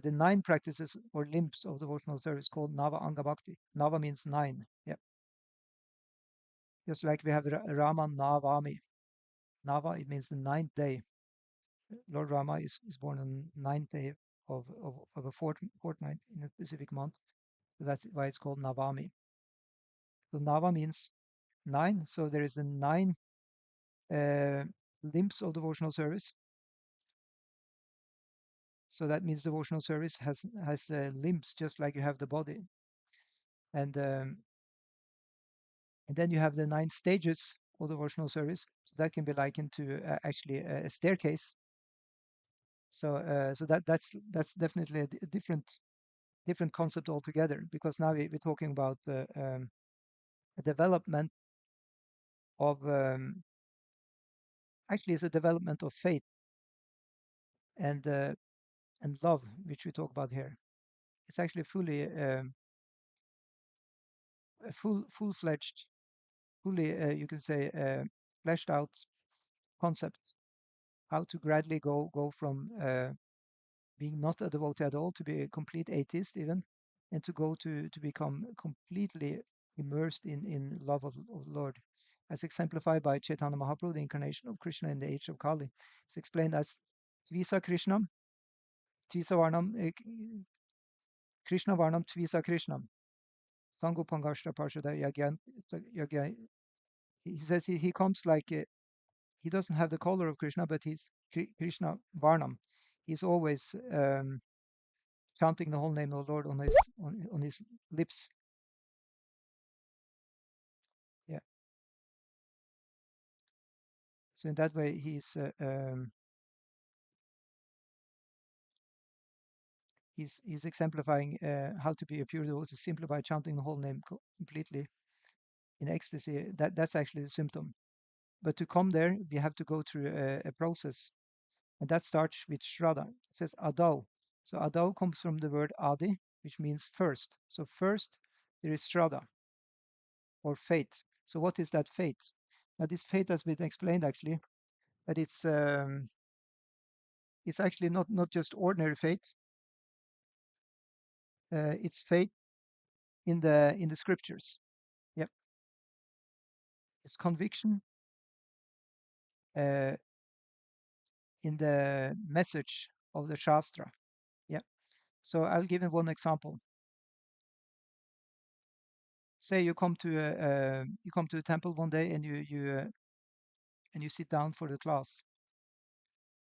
the 9 practices or limbs of devotional service called nava-anga-bhakti. Nava means 9. Yeah. Just like we have Rama Navami. Nava, it means the 9th day. Lord Rama is born on the 9th day of a fortnight in a specific month. So that's why it's called Navami. So Nava means 9. So there is the 9 limbs of devotional service. So that means devotional service has limbs just like you have the body, and then you have the 9 stages of devotional service. So that can be likened to actually a staircase. So that's definitely a different concept altogether, because now we're talking about a development of actually it's a development of faith and love, which we talk about here. It's actually fully a full-fledged, fully you can say fleshed out concept, how to gradually go from being not a devotee at all to be a complete atheist even, and to go to become completely immersed in love of the Lord, as exemplified by Chaitanya Mahaprabhu, the incarnation of Krishna in the age of Kali. It's explained as Tvisa Krishnam, Tvisa Varnam, Krishna Varnam Tvisa Krishnam, Sango Pangashta Parshada Yagya. He says he comes like he doesn't have the color of Krishna, but he's Krishna Varnam. He's always chanting the whole name of the Lord on his lips. Yeah. So in that way, he's exemplifying how to be a pure devotee simply by chanting the whole name completely in ecstasy. That's actually the symptom. But to come there, we have to go through a process, and that starts with Shraddha. It says addhā. So addhā comes from the word adi, which means first. So first there is Shraddha, or faith. So what is that faith? Now this faith has been explained actually, that it's actually not just ordinary faith. It's faith in the scriptures. Yep, it's conviction uh, in the message of the Shastra. Yeah. So I'll give you one example. Say you come to a temple one day, and you sit down for the class,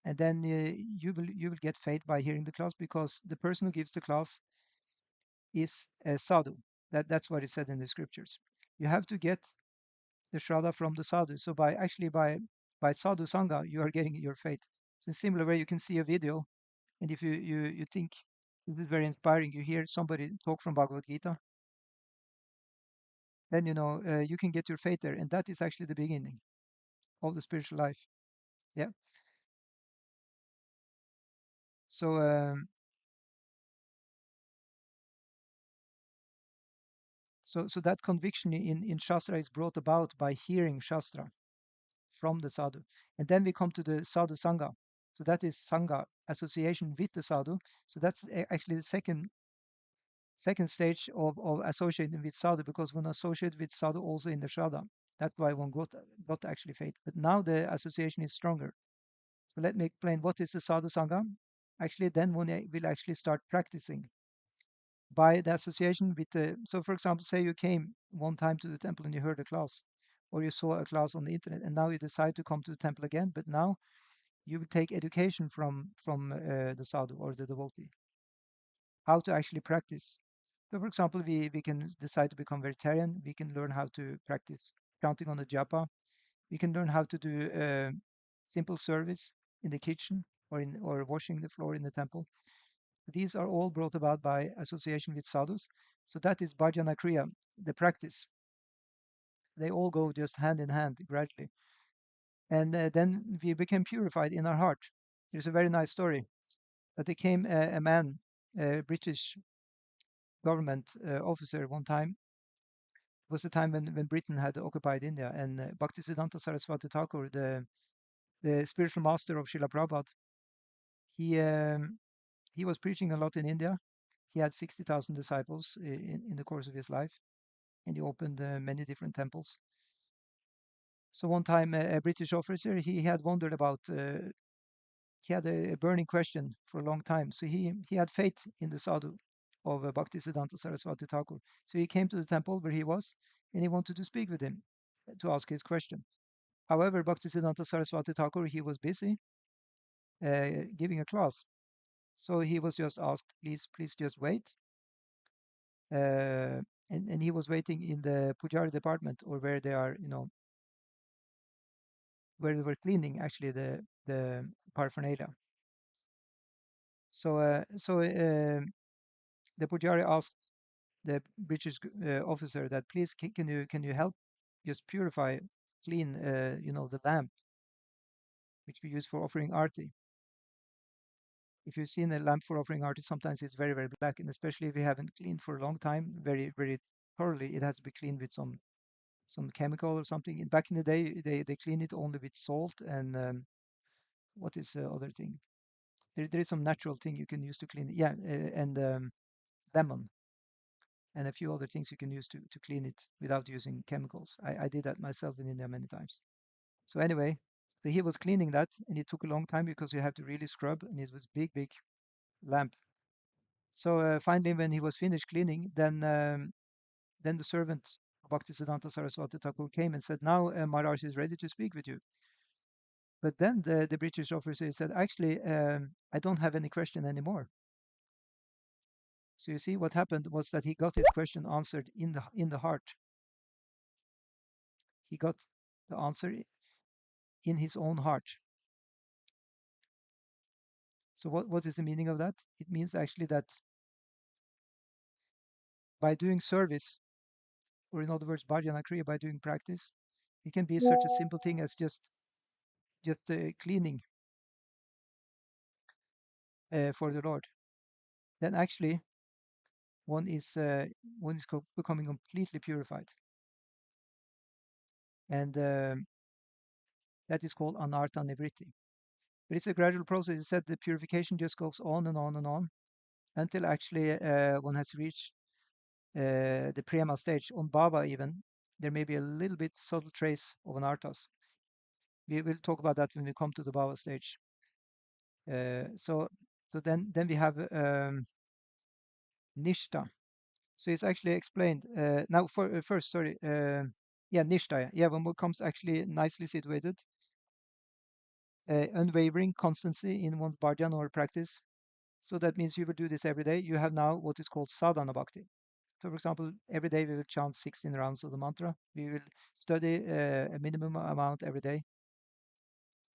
and then you will get faith by hearing the class, because the person who gives the class is a sadhu. That's what it said in the scriptures. You have to get the shraddha from the sadhu. So by sadhu sangha, you are getting your faith. So in similar way, you can see a video, and if you think this is very inspiring, you hear somebody talk from Bhagavad Gita, then you can get your faith there, and that is actually the beginning of the spiritual life. Yeah. So so that conviction in Shastra is brought about by hearing Shastra from the sadhu. And then we come to the sadhu sangha. So that is sangha, association with the sadhu. So that's actually the second stage of associating with sadhu, because one associates with sadhu also in the shraddha. That's why one got actually faith. But now the association is stronger. So let me explain what is the sadhu sangha. Actually, then one will actually start practicing by the association with the. So, for example, say you came one time to the temple and you heard a class, or you saw a class on the internet, and now you decide to come to the temple again. But now you will take education from the sadhu or the devotee, how to actually practice. So, for example, we can decide to become vegetarian. We can learn how to practice counting on the japa. We can learn how to do simple service in the kitchen, or washing the floor in the temple. These are all brought about by association with sadhus. So that is bhajana kriya, the practice. They all go just hand in hand gradually. And then we became purified in our heart. There's a very nice story that there came a man, a British government officer one time. It was the time when Britain had occupied India, and Bhaktisiddhanta Saraswati Thakur, the spiritual master of Srila Prabhupada, he he was preaching a lot in India. He had 60,000 disciples in the course of his life, and he opened many different temples. So one time, a British officer, he had wondered about, he had a burning question for a long time. So he had faith in the sadhu of Bhaktisiddhanta Saraswati Thakur. So he came to the temple where he was, and he wanted to speak with him to ask his question. However, Bhaktisiddhanta Saraswati Thakur, he was busy giving a class. So he was just asked, please just wait. And he was waiting in the pujari department, or where they are, where they were cleaning actually the paraphernalia. So the pujari asked the British officer that, please, can you help just purify, clean, the lamp which we use for offering arti. If you've seen a lamp for offering arti, sometimes it's very, very black, and especially if you haven't cleaned for a long time, very, very thoroughly, it has to be cleaned with some chemical or something. Back in the day, they clean it only with salt and what is the other thing? There is some natural thing you can use to clean it. Yeah, and lemon and a few other things you can use to clean it without using chemicals. I did that myself in India many times. So anyway, so he was cleaning that, and it took a long time because you have to really scrub, and it was big, big lamp. So finally, when he was finished cleaning, then the servant Bhaktisiddhanta Saraswati Thakur came and said, "Now Maharaj is ready to speak with you." But then the British officer said, "Actually, I don't have any question anymore." So you see, what happened was that he got his question answered in the heart. He got the answer in his own heart. So what is the meaning of that? It means actually that by doing service, or in other words, bhajana kriya, by doing practice, it can be such a simple thing as just cleaning for the Lord. Then actually one is becoming completely purified, and that is called anartha-nivritti. But it's a gradual process. It said the purification just goes on and on and on until actually one has reached the prema stage. On Baba even, there may be a little bit subtle trace of anarthas. We will talk about that when we come to the Baba stage. So then we have nishta. So it's actually explained now. First, sorry, yeah, nishta. Yeah, when one comes actually nicely situated, unwavering constancy in one's bhajan or practice. So that means you will do this every day. You have now what is called sadhana bhakti. So, for example, every day we will chant 16 rounds of the mantra. We will study a minimum amount every day.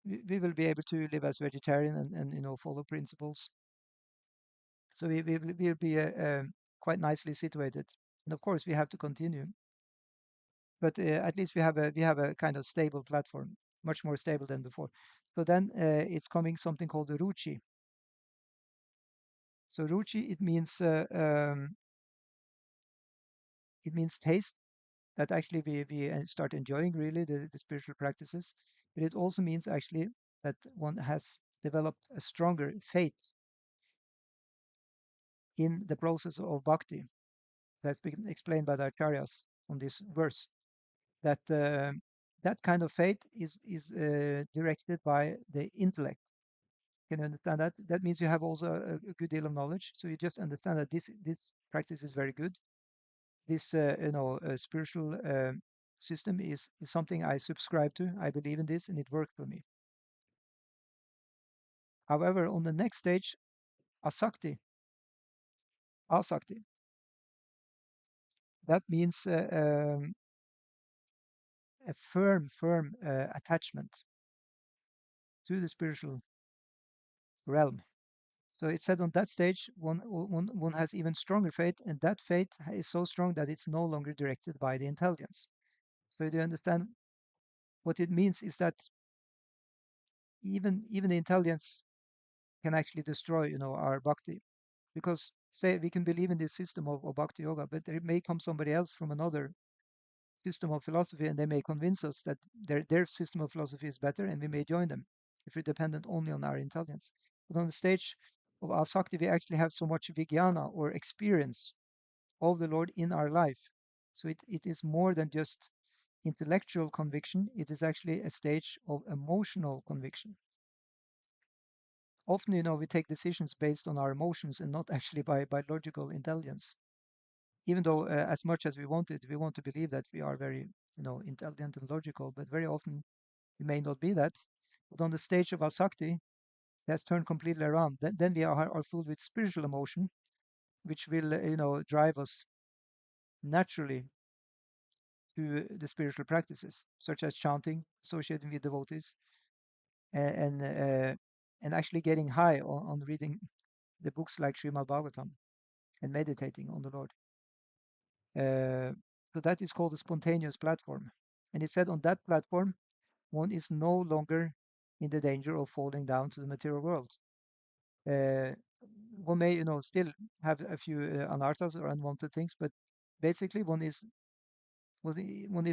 We will be able to live as vegetarian and follow principles. So we will be quite nicely situated. And of course, we have to continue. But at least we have a kind of stable platform, much more stable than before. So then it's coming something called the ruchi. So ruchi, it means taste, that actually we start enjoying really the spiritual practices. But it also means actually that one has developed a stronger faith in the process of bhakti. That's been explained by the acharyas on this verse. That that kind of faith is directed by the intellect. Can you understand that? That means you have also a good deal of knowledge. So you just understand that this practice is very good. This spiritual system is something I subscribe to. I believe in this, and it worked for me. However, on the next stage, asakti, asakti, that means a firm attachment to the spiritual realm. So it said on that stage, one has even stronger faith, and that faith is so strong that it's no longer directed by the intelligence. So do you understand what it means? Is that even the intelligence can actually destroy, our bhakti, because say we can believe in this system of bhakti yoga, but there may come somebody else from another system of philosophy, and they may convince us that their system of philosophy is better, and we may join them if we're dependent only on our intelligence. But on the stage of asakti, we actually have so much vijnana or experience of the Lord in our life. So it is more than just intellectual conviction, it is actually a stage of emotional conviction. Often, we take decisions based on our emotions and not actually by logical intelligence. Even though, as much as we want to believe that we are very, intelligent and logical, but very often we may not be that. But on the stage of asakti, that's turned completely around. Then we are filled with spiritual emotion, which will, drive us naturally to the spiritual practices, such as chanting, associating with devotees, and and actually getting high on reading the books like Srimad Bhagavatam and meditating on the Lord. So that is called a spontaneous platform. And it said on that platform, one is no longer in the danger of falling down to the material world. Uh, One may, still have a few anarthas or unwanted things, but basically one is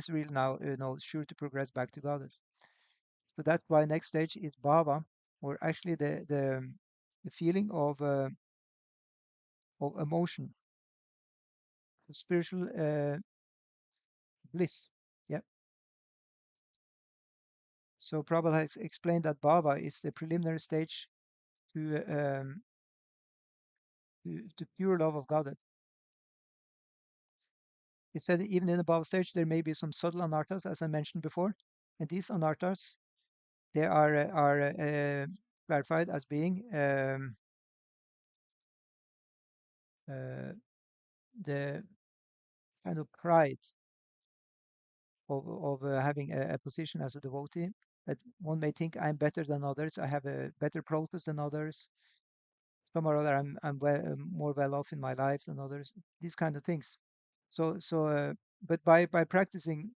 really now, sure to progress back to Godhead. So that's why next stage is bhava, or actually the feeling of emotion, spiritual bliss. Yeah. So Prabhupada has explained that bhava is the preliminary stage to to pure love of Godhead. He said even in the bhava stage there may be some subtle anarthas, as I mentioned before, and these anarthas they are clarified as being the kind of pride of having a position as a devotee, that one may think I'm better than others, I have a better process than others, some or other I'm more well off in my life than others, these kind of things. But by practicing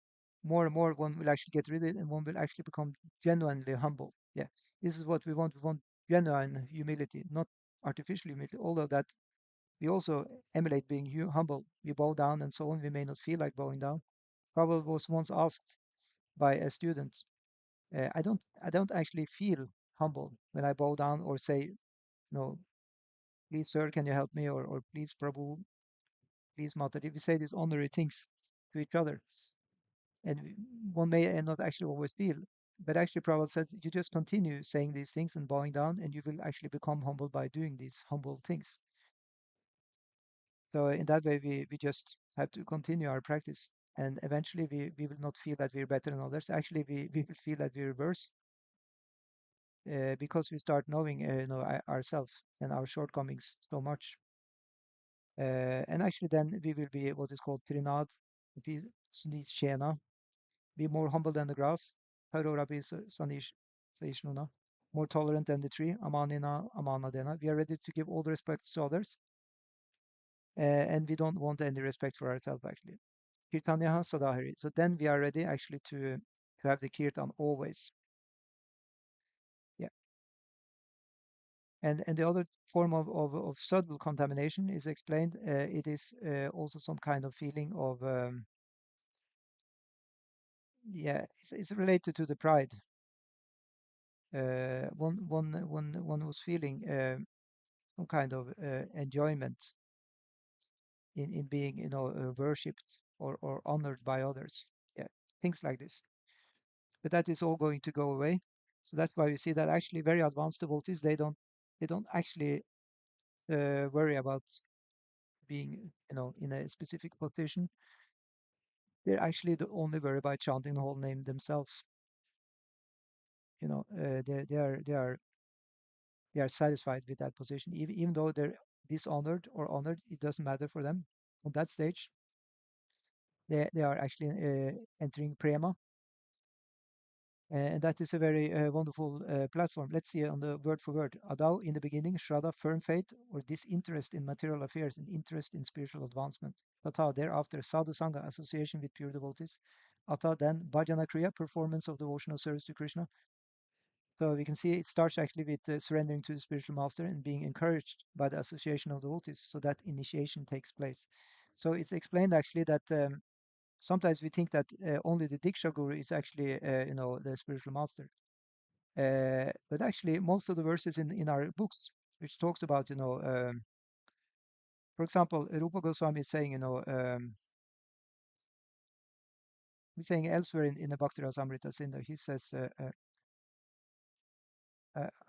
more and more, one will actually get rid of it, and one will actually become genuinely humble. Yeah, this is what we want. We want genuine humility, not artificial humility. Although that we also emulate being humble. We bow down and so on. We may not feel like bowing down. Pavel was once asked by a student, I don't actually feel humble when I bow down or say, please sir, can you help me, or please Prabhu, please Mataji. We say these honorary things to each other, and one may not actually always feel. But actually, Prabhupada said, you just continue saying these things and bowing down, and you will actually become humble by doing these humble things. So in that way, we just have to continue our practice, and eventually we will not feel that we're better than others. Actually, we will feel that we're worse because we start knowing, ourselves and our shortcomings so much. And actually, then we will be what is called trinad, shena, be more humble than the grass, parorapi sanishnuna, more tolerant than the tree, amanina amanadena. We are ready to give all the respect to others, and we don't want any respect for ourselves actually. Kirtanyaha sadahari. So then we are ready actually to have the kirtan always. Yeah. And the other form of subtle contamination is explained. It is also some kind of feeling of yeah, it's related to the pride. One was feeling some kind of enjoyment in being, worshipped or honored by others. Yeah, things like this. But that is all going to go away. So that's why we see that actually very advanced devotees they don't actually worry about being, in a specific position. They're actually the only worry about chanting the whole name themselves. They are satisfied with that position, even though they're dishonored or honored. It doesn't matter for them. On that stage, they are actually entering prema, and that is a very wonderful platform. Let's see on the word for word. Addhā in the beginning, shraddha, firm faith, or disinterest in material affairs and interest in spiritual advancement. Tatha, thereafter, sadhu sangha, association with pure devotees. Addhā, then bhajana kriya, performance of devotional service to Krishna. So we can see it starts actually with surrendering to the spiritual master and being encouraged by the association of devotees. So that initiation takes place. So it's explained actually that sometimes we think that only the Diksha Guru is actually, the spiritual master. But actually, most of the verses in our books which talks about, for example, Rupa Goswami is saying, he's saying elsewhere in the Bhakti Rasamrita Sindhu, he says,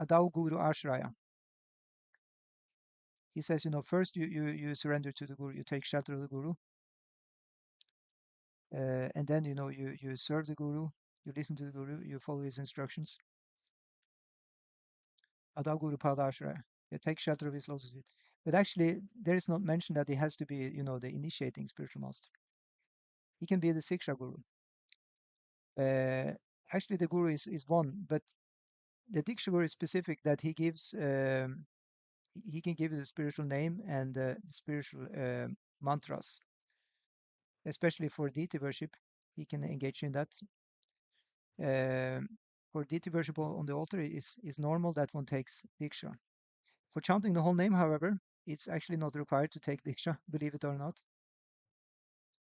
Adau Guru Ashraya. He says, first you surrender to the Guru, you take shelter of the Guru, and then, you serve the Guru, you listen to the Guru, you follow his instructions. Adau Guru Pada-ashraya. You take shelter of his lotus feet. But actually, there is not mentioned that he has to be, the initiating spiritual master. He can be the Siksha Guru. Actually, the Guru is one, but the Diksha Guru is specific that he gives, he can give the spiritual name and spiritual mantras, especially for deity worship. He can engage in that. For deity worship on the altar is normal that one takes Diksha. For chanting the whole name, however, it's actually not required to take Diksha, believe it or not.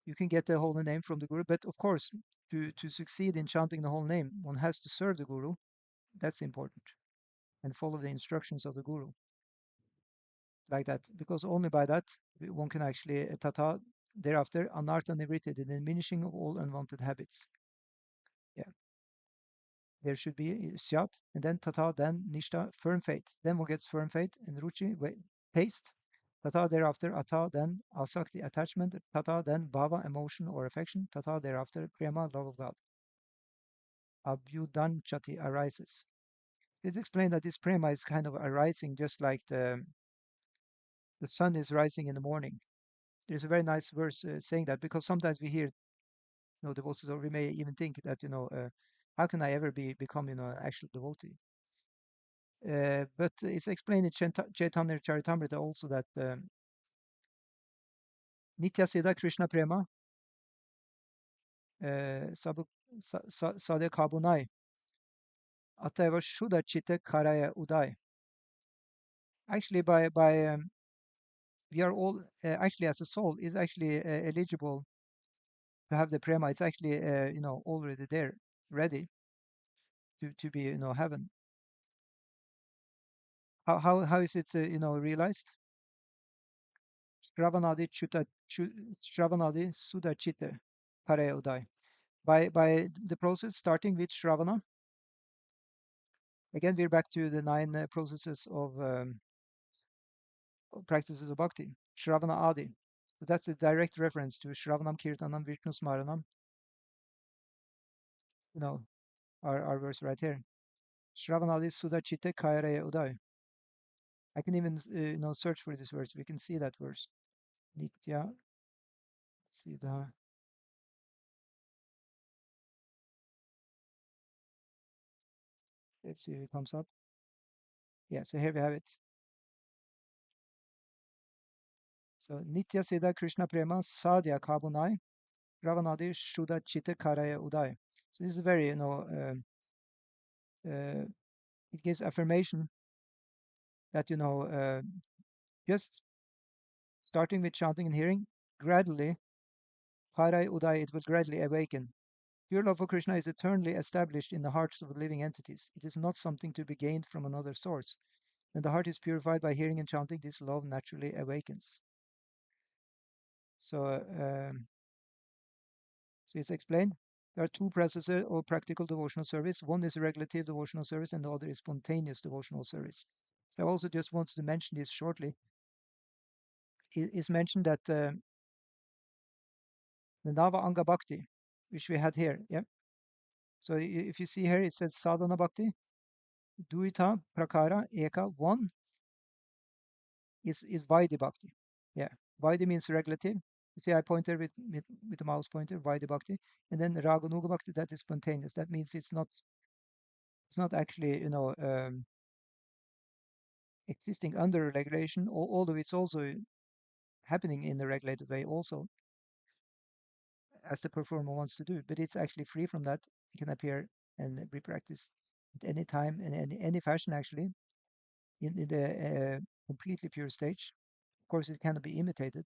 You can get the whole name from the Guru, but of course, to succeed in chanting the whole name, one has to serve the Guru. That's important. And follow the instructions of the Guru. Like that, because only by that one can actually tata thereafter anartha-nivritti, the diminishing of all unwanted habits. Yeah, there should be syat, and then tata, then nishta, firm faith. Then one gets firm faith, and ruchi, taste. Tata thereafter ata, then asakti, attachment. Tata then bhava, emotion or affection. Tata thereafter prema, love of God. Abhyudanchati arises. It's explained that this prema is kind of arising just like the sun is rising in the morning. There's a very nice verse saying that, because sometimes we hear, devotees, or we may even think that, how can I ever become, an actual devotee? But it's explained in Chaitanya Charitamrita also that Nitya Siddha Krishna Prema Sadhya Kabunai Ateva Shuddha Chitta Karaya Udai. Actually, we are all actually, as a soul, is actually eligible to have the prema. It's actually already there, ready to be heaven. How is it realized? Śravaṇadi Sudha Chitta Karaya Udai. By the process starting with Śravana. Again, we're back to the 9 processes of practices of bhakti. Śravana Adi. So that's a direct reference to śravaṇaṁ, kīrtanaṁ, viṣṇu smaraṇaṁ. Our verse right here. Śravanadi Sudha Chitte Karaya Udai. I can even search for this verse. We can see that verse. Nitya Siddha. Let's see if it comes up. Yeah, so here we have it. So Nitya Siddha Krishna Prema Sadhya Kabunai Ravanadi Shuddha Chitta Karaya Udai. So this is very, it gives affirmation that, just starting with chanting and hearing, gradually, Karaya Udai, it will gradually awaken. Pure love for Krishna is eternally established in the hearts of living entities. It is not something to be gained from another source. When the heart is purified by hearing and chanting, this love naturally awakens. So, so it's explained. There are 2 processes of practical devotional service. One is regulative devotional service, and the other is spontaneous devotional service. So I also just wanted to mention this shortly. It is mentioned that the Nava-anga Bhakti, which we had here, yeah. So if you see here, it says sadhana bhakti, duita prakara eka, 1 is Vaidhi Bhakti. Yeah, Vaidhi means regulative. You see, I pointed with the mouse pointer, Vaidhi Bhakti, and then Raganuga Bhakti, that is spontaneous. That means it's not actually existing under regulation, although it's also happening in a regulated way also, as the performer wants to do. But it's actually free from that. It can appear and be practiced at any time and any fashion, actually, in the completely pure stage. Of course, it cannot be imitated,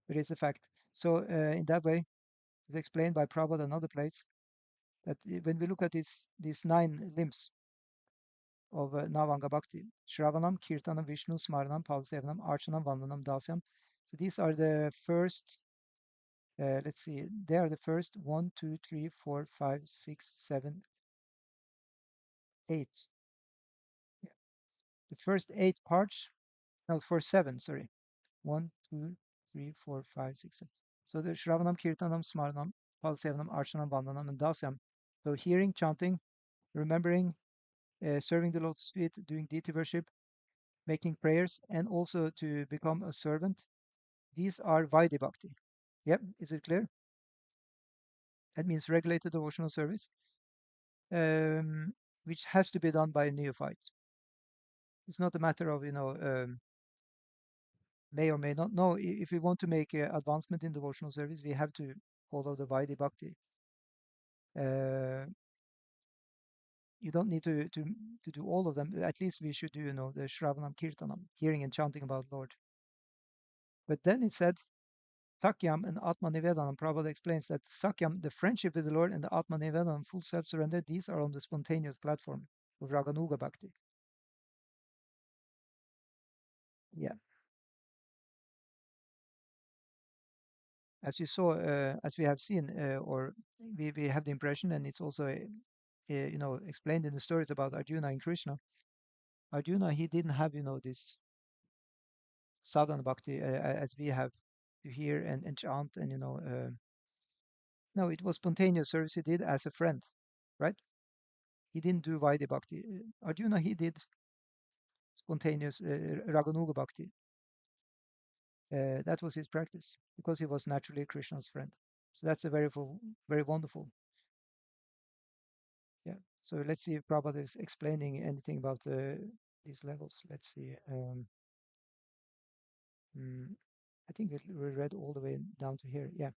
but it's a fact. So in that way, it's explained by Prabhupada another place that when we look at these 9 limbs of Navanga Bhakti. śravaṇaṁ, kīrtanaṁ, viṣṇu, smaraṇaṁ, pāda-sevanam, arcanaṁ, vandanaṁ, dāsyaṁ. So these are the first, let's see, they are the first 1, 2, 3, 4, 5, 6, 7, 8. Yeah. The first 8 parts, no, first 7, sorry. 1, 2, 3, 4, 5, 6, 7. So the śravaṇaṁ, kīrtanaṁ, smaraṇaṁ, pāda-sevanam, arcanaṁ, vandanaṁ, and dāsyaṁ. So hearing, chanting, remembering, serving the lotus feet, doing deity worship, making prayers, and also to become a servant. These are Vaidhi Bhakti. Yep, is it clear? That means regulated devotional service, which has to be done by a neophyte. It's not a matter of, may or may not. No, if we want to make advancement in devotional service, we have to follow the Vaidhi Bhakti. You don't need to do all of them. At least we should do, the śravaṇaṁ, kīrtanaṁ, hearing and chanting about Lord. But then it said, sakhyam and ātma-nivedanam. Prabhupada explains that sakhyam, the friendship with the Lord, and the ātma-nivedanam, full self-surrender, these are on the spontaneous platform of Raganuga Bhakti. Yeah. As you saw, as we have seen, or we have the impression, and it's also, explained in the stories about Arjuna and Krishna. Arjuna, he didn't have, this sadhana bhakti as we have to hear and chant, and no, it was spontaneous service he did as a friend, right? He didn't do Vaidhi bhakti. Arjuna, he did spontaneous Raganuga bhakti. That was his practice because he was naturally Krishna's friend. So that's a very wonderful. Yeah. So let's see if Prabhupada is explaining anything about these levels. Let's see. I think we read all the way down to here. Yeah.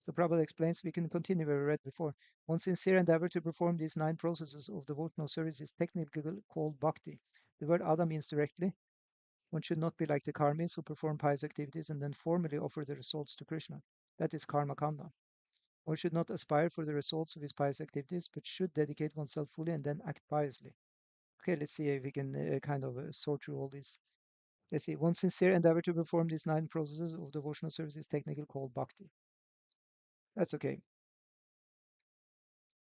So Prabhupada explains, we can continue where we read before. One sincere endeavor to perform these 9 processes of devotional service is technically called bhakti. The word addhā means directly. One should not be like the karmis who perform pious activities and then formally offer the results to Kṛṣṇa. That is karma kanda. One should not aspire for the results of his pious activities, but should dedicate oneself fully and then act piously. Okay, let's see if we can kind of sort through all these. Let's see. One sincere endeavor to perform these 9 processes of devotional service is technically called bhakti. That's okay.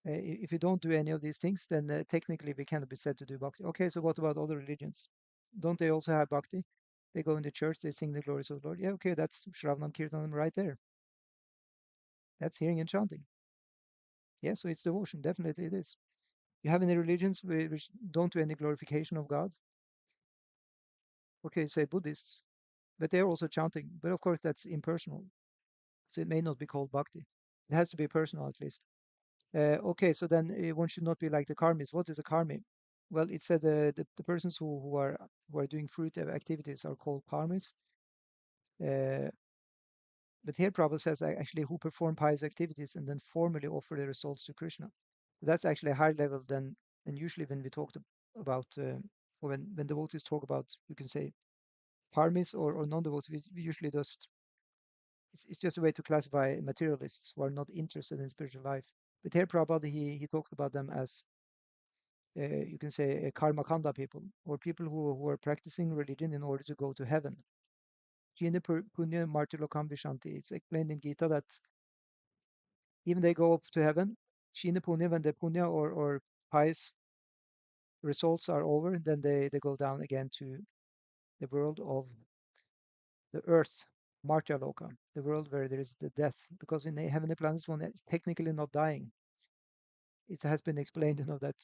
If you don't do any of these things, then technically we cannot be said to do bhakti. Okay, so what about other religions? Don't they also have bhakti? They go in the church, they sing the glories of the Lord. Yeah, okay, that's śravaṇaṁ kīrtanaṁ right there. That's hearing and chanting. Yeah, so it's devotion. Definitely it is. You have any religions which don't do any glorification of God? Okay, say Buddhists, but they're also chanting. But of course, that's impersonal. So it may not be called bhakti. It has to be personal at least. Okay, so then one should not be like the karmis. What is a karmi? Well, it said the persons who are doing fruitive activities are called karmis. Uh, but here Prabhupada says actually who perform pious activities and then formally offer the results to Kṛṣṇa. That's actually a higher level than usually when we talked about or when devotees talk about, you can say, karmis or non-devotees. We usually just it's just a way to classify materialists who are not interested in spiritual life. But here Prabhupada he talks about them as you can say karma kanda people, or people who are practicing religion in order to go to heaven. Jina punya martilokam vishanti. It's explained in Gita that even they go up to heaven, Shina punya, when the punya or pious results are over, then they go down again to the world of the earth, Martyaloka, the world where there is the death. Because in the heavenly planets, one is technically not dying. It has been explained, that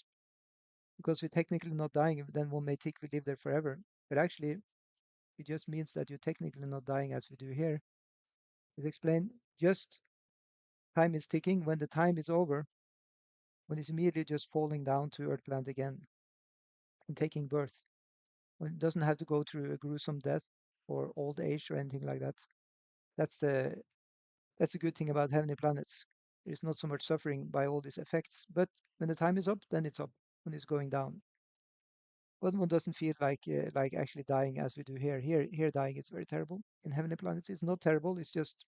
because we're technically not dying, then one may think we live there forever. But actually, it just means that you're technically not dying as we do here. It's explained just time is ticking. When the time is over, one is immediately just falling down to earth planet again and taking birth. One doesn't have to go through a gruesome death or old age or anything like that. That's the good thing about heavenly planets. There's not so much suffering by all these effects. But when the time is up, then it's up. When it's going down, but one doesn't feel like actually dying as we do here. Here, dying is very terrible. In heavenly planets, it's not terrible. It's just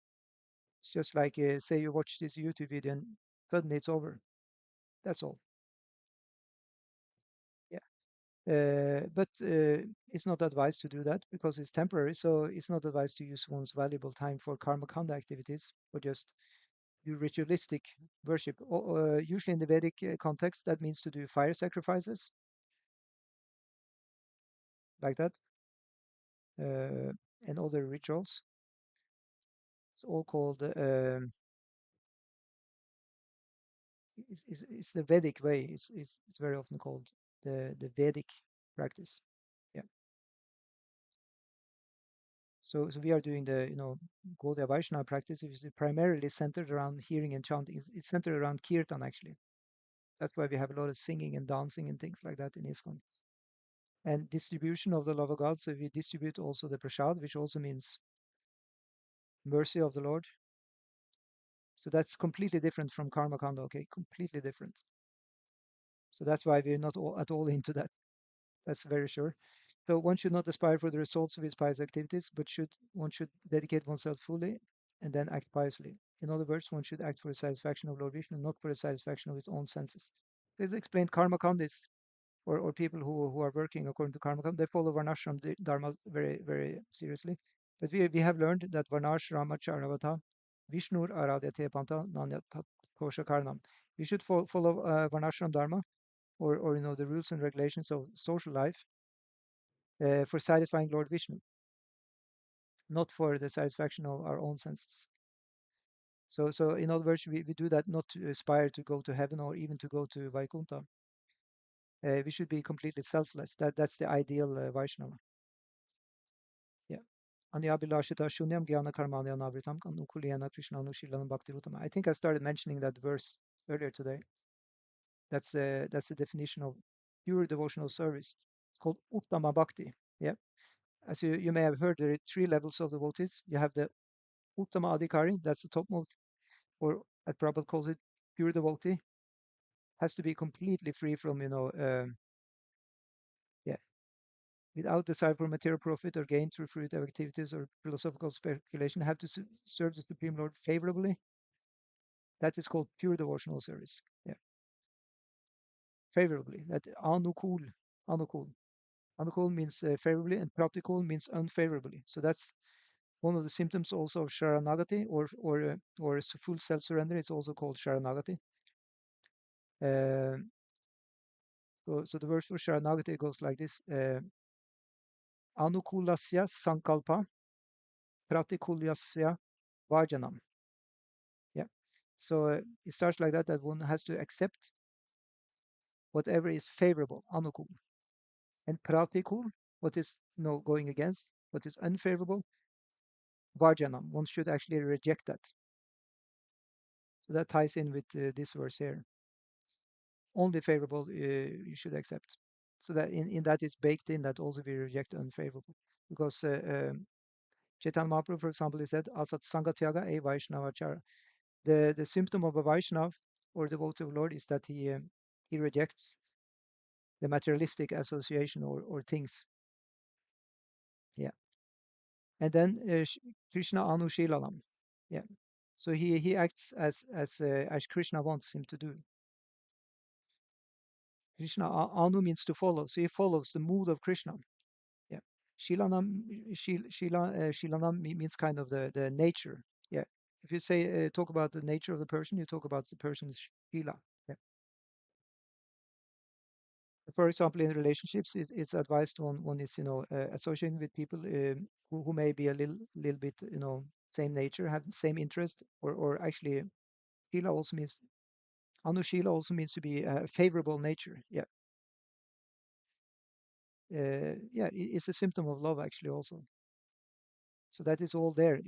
like say you watch this YouTube video and suddenly it's over. That's all. Yeah. But it's not advised to do that because it's temporary. So it's not advised to use one's valuable time for karma kanda activities or just do ritualistic worship. Usually in the Vedic context, that means to do fire sacrifices like that and other rituals. It's all called, it's the Vedic way. It's very often called the Vedic practice. Yeah. So we are doing the, Gaudiya Vaishnava practice, which is primarily centered around hearing and chanting. It's centered around kirtan, actually. That's why we have a lot of singing and dancing and things like that in ISKCON. And distribution of the love of God. So we distribute also the prasad, which also means mercy of the Lord. So that's completely different from karma kanda, okay? Completely different. So that's why we're not at all into that. That's very sure. So one should not aspire for the results of his pious activities, but one should dedicate oneself fully and then act piously. In other words, one should act for the satisfaction of Lord Viṣṇu, not for the satisfaction of his own senses. This explained karma kandis, or people who are working according to karma kanda, they follow varnashram dharma very, very seriously. But we have learned that varnashrama charnavata Vishnur aradyate panta nanyat kosha karnam. We should follow varnashram dharma, or the rules and regulations of social life for satisfying Lord Viṣṇu, not for the satisfaction of our own senses. So in other words, we do that not to aspire to go to heaven or even to go to Vaikuntha. We should be completely selfless. That's the ideal Vaishnava. Yeah. Anyabhilashita shunyam jnana karmanya navritam anukulena Kṛṣṇa bhakti uttamam. I think I started mentioning that verse earlier today. That's the definition of pure devotional service. It's called uttama bhakti. Yeah. As you may have heard, there are three levels of devotees. You have the uttama-adhikari, that's the topmost, or as Prabhupada calls it, pure devotee. Has to be completely free from, yeah, without desire for material profit or gain through fruitive activities or philosophical speculation, have to serve the Supreme Lord favorably. That is called pure devotional service. Yeah, favorably. That anukul, anukul. Anukul means favorably, and pratikul means unfavorably. So that's one of the symptoms also of sharanagati, or full self-surrender. It's also called sharanagati. So the word for sharanagati goes like this: anukulasya sankalpa pratikulasya vajanam. Yeah. So it starts like that one has to accept whatever is favorable, anukul, and pratikul, what is going against, what is unfavorable, vajanam. One should actually reject that. So that ties in with this verse here. Only favorable you should accept. So that in that it's baked in that also we reject unfavorable. Because Chaitanya Mahaprabhu, for example, he said, Asat Sangatyaga e Vaishnavachara. The symptom of a Vaishnav or devotee of Lord is that he rejects the materialistic association or things. Yeah. And then Krishna Anushilanam. Yeah. So he acts as Krishna wants him to do. Krishna Anu means to follow, so he follows the mood of Krishna. Yeah. Shilanam Shilanam means kind of the nature. Yeah. If you say talk about the nature of the person, you talk about the person's shila. Yeah. For example, in relationships, it's advised one is associating with people who may be a little bit same nature, have the same interest, or actually shila also means anushila also means to be a favorable nature. Yeah. Yeah, it's a symptom of love actually also. So that is all there.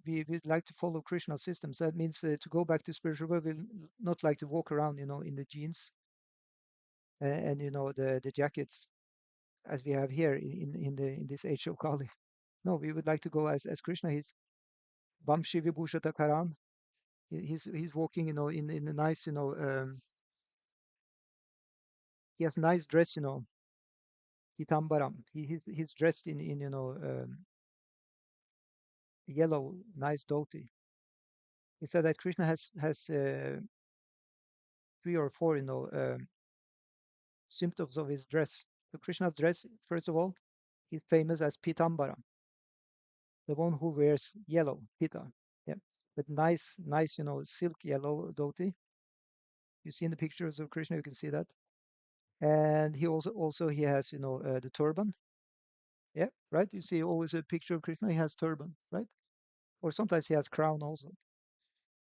We'd like to follow Krishna's systems. That means to go back to spiritual world, we'll not like to walk around, in the jeans and the jackets as we have here in this age of Kali. No, we would like to go as Krishna. He's Vamshi Vibhushata Karan. He's walking, in a nice, he has nice dress, Hitambaram. He's dressed in yellow, nice dhoti. He said that Krishna has three or four, symptoms of his dress. So Krishna's dress, first of all, is famous as Pitambara, the one who wears yellow, Pita. Yeah. But nice, silk yellow dhoti. You see in the pictures of Krishna, you can see that. And he also he has, the turban. Yeah, right. You see always a picture of Krishna. He has turban, right? Or sometimes he has crown also.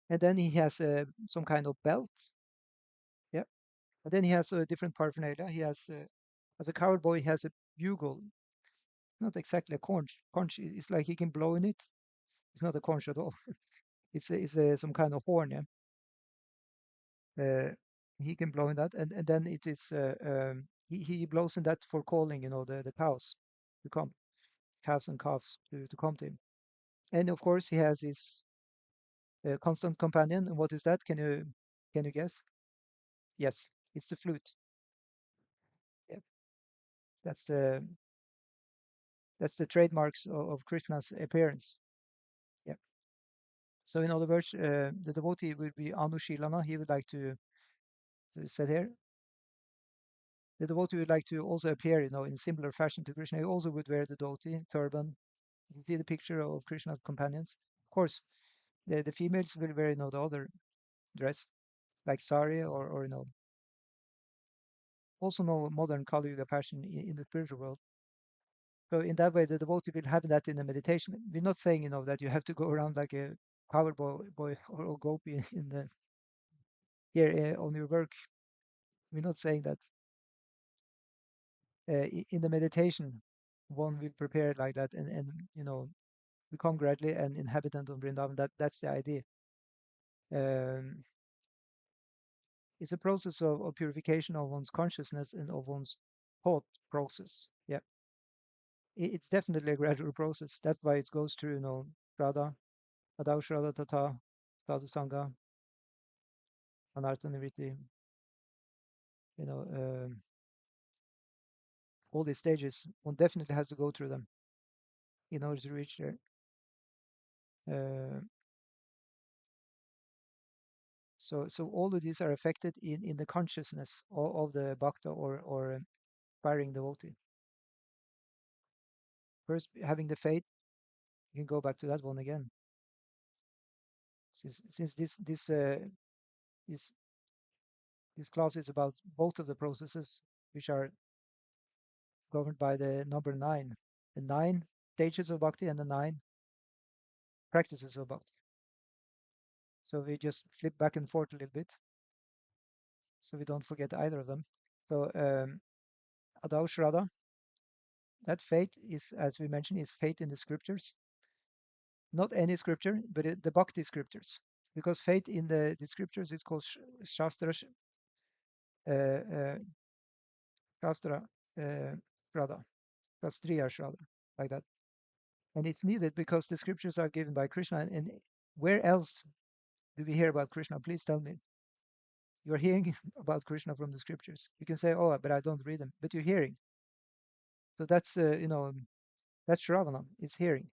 And then he has some kind of belt. Yeah. And then he has a different paraphernalia. He has, as a cowboy, he has a bugle. Not exactly a conch. It's like he can blow in it. It's not a conch at all. It's some kind of horn. Yeah. Uh, he can blow in that, and then it is he blows in that for calling, the cows to come, calves and calves to come to him. And of course, he has his constant companion. And what is that? Can you guess? Yes, it's the flute. Yeah, that's the that's the trademarks of Krishna's appearance. Yeah. So in other words, the devotee would be Anushilana. He would like to sit here. The devotee would like to also appear, in similar fashion to Krishna. He also would wear the dhoti, turban. You see the picture of Krishna's companions. Of course, the females will wear, the other dress, like sari or also no modern Kali Yuga fashion in the spiritual world. So in that way, the devotee will have that in the meditation. We're not saying, that you have to go around like a power boy or gopi in the here on your work. We're not saying that. In the meditation, one will prepare like that and become gradually an inhabitant of Vrindavan. That's the idea. Um, it's a process of purification of one's consciousness and of one's thought process. Yeah, it's definitely a gradual process. That's why it goes through, Shraddha, Adau Shraddha Tata, Sadhu Sangha, Anartha Nivritti, you know, um, all these stages. One definitely has to go through them in order to reach there. Uh, so all of these are affected in the consciousness of the bhakta or aspiring devotee. First, having the faith. You can go back to that one again. Since this this class is about both of the processes, which are governed by the number 9, the 9 stages of bhakti and the 9 practices of bhakti. So we just flip back and forth a little bit, so we don't forget either of them. So Adau Shraddha, that faith is, as we mentioned, is faith in the scriptures. Not any scripture, but the bhakti scriptures. Because faith in the scriptures is called Shastra, uh, uh, Shastra Shraddha, Shastriya Shraddha, like that. And it's needed because the scriptures are given by Krishna. And where else do we hear about Krishna? Please tell me. You're hearing about Krishna from the scriptures. You can say, "Oh, but I don't read them," but you're hearing. So that's that's śravaṇaṁ. It's hearing.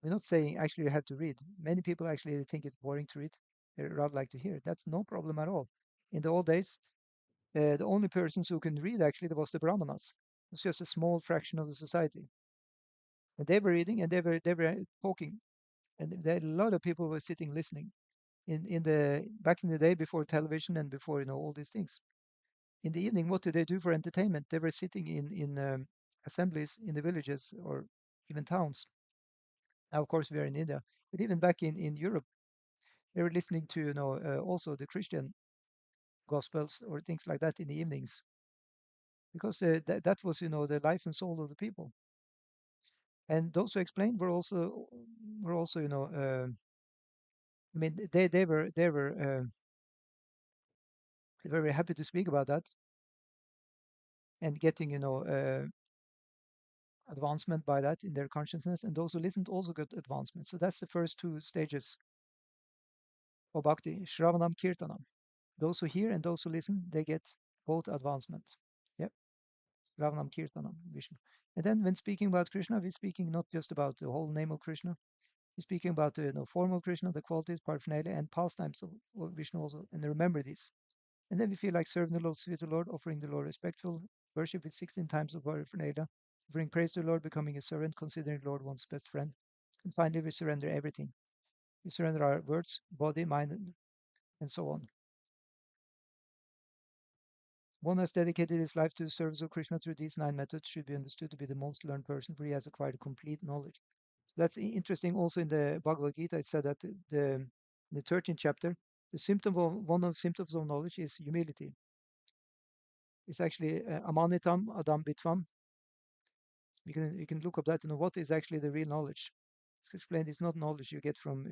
We're not saying actually you have to read. Many people actually think it's boring to read. They rather like to hear. That's no problem at all. In the old days, the only persons who can read actually was the brahmanas. It's just a small fraction of the society. And they were reading and they were talking, and there, a lot of people were sitting listening. In the back in the day before television and before all these things. In the evening, what did they do for entertainment? They were sitting in assemblies in the villages or even towns. Now, of course, we are in India, but even back in Europe, they were listening to also the Christian gospels or things like that in the evenings because that was the life and soul of the people. And those who explained were also I mean they were very happy to speak about that and getting advancement by that in their consciousness, and those who listened also got advancement. So that's the first 2 stages of bhakti, śravaṇaṁ, kīrtanaṁ. Those who hear and those who listen, they get both advancement. Yep, śravaṇaṁ, kīrtanaṁ, viṣṇu. And then when speaking about Krishna, we're speaking not just about the whole name of Krishna. We're speaking about the form of Krishna, the qualities, paraphernalia, and pastimes of viṣṇu also. And remember these. And then we feel like serving the Lord, sweet the Lord, offering the Lord respectful worship with 16 times of paraphernalia, offering praise to the Lord, becoming a servant, considering the Lord one's best friend. And finally, we surrender everything. We surrender our words, body, mind, and so on. One has dedicated his life to the service of Krishna through these 9 methods should be understood to be the most learned person, for he has acquired complete knowledge. So that's interesting. Also in the Bhagavad Gita, it said that the 13th chapter, one of the symptoms of knowledge is humility. It's actually amanitam adam bitvam. You can look up that to know what is actually the real knowledge. It's explained it's not knowledge you get from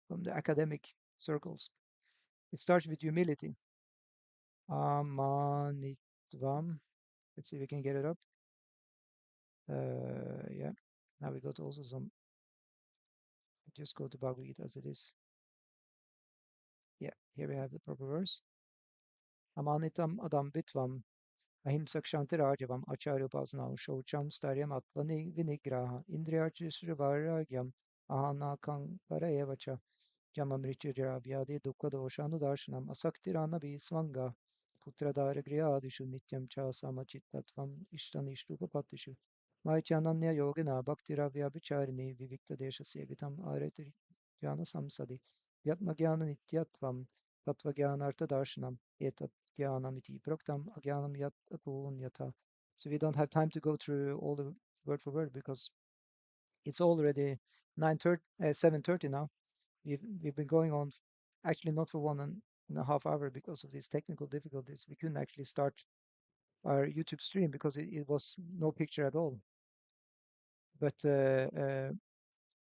from the academic circles. It starts with humility. Amanitvam. Let's see if we can get it up. Yeah. Now we got also some. Just go to Bhagavad Gita as it is. Yeah. Here we have the proper verse. Amanitam adam bitvam. Ahimsak shantirajyavam acharyopasanam shocham staryam atvani vinigraha indriyarchishrivaragyam ahanakang parayevacha jamamrityajara vyadi dukkadoshanudarshanam asaktiranavi svanga putradaragryadishu nityam cha samachitatvam ishtanishtupapatishu maichananya yogena bhaktiravyabicharini viviktadesha sevitam arati jnana samsadi yatmagyana nityatvam tattvagyanartadarshanam etat jnanamiti proktam agyanam yat atonyatha. So we don't have time to go through all the word for word because it's already 7:30 now. We've been going on actually not for 1.5 hours because of these technical difficulties. We couldn't actually start our YouTube stream because it was no picture at all. But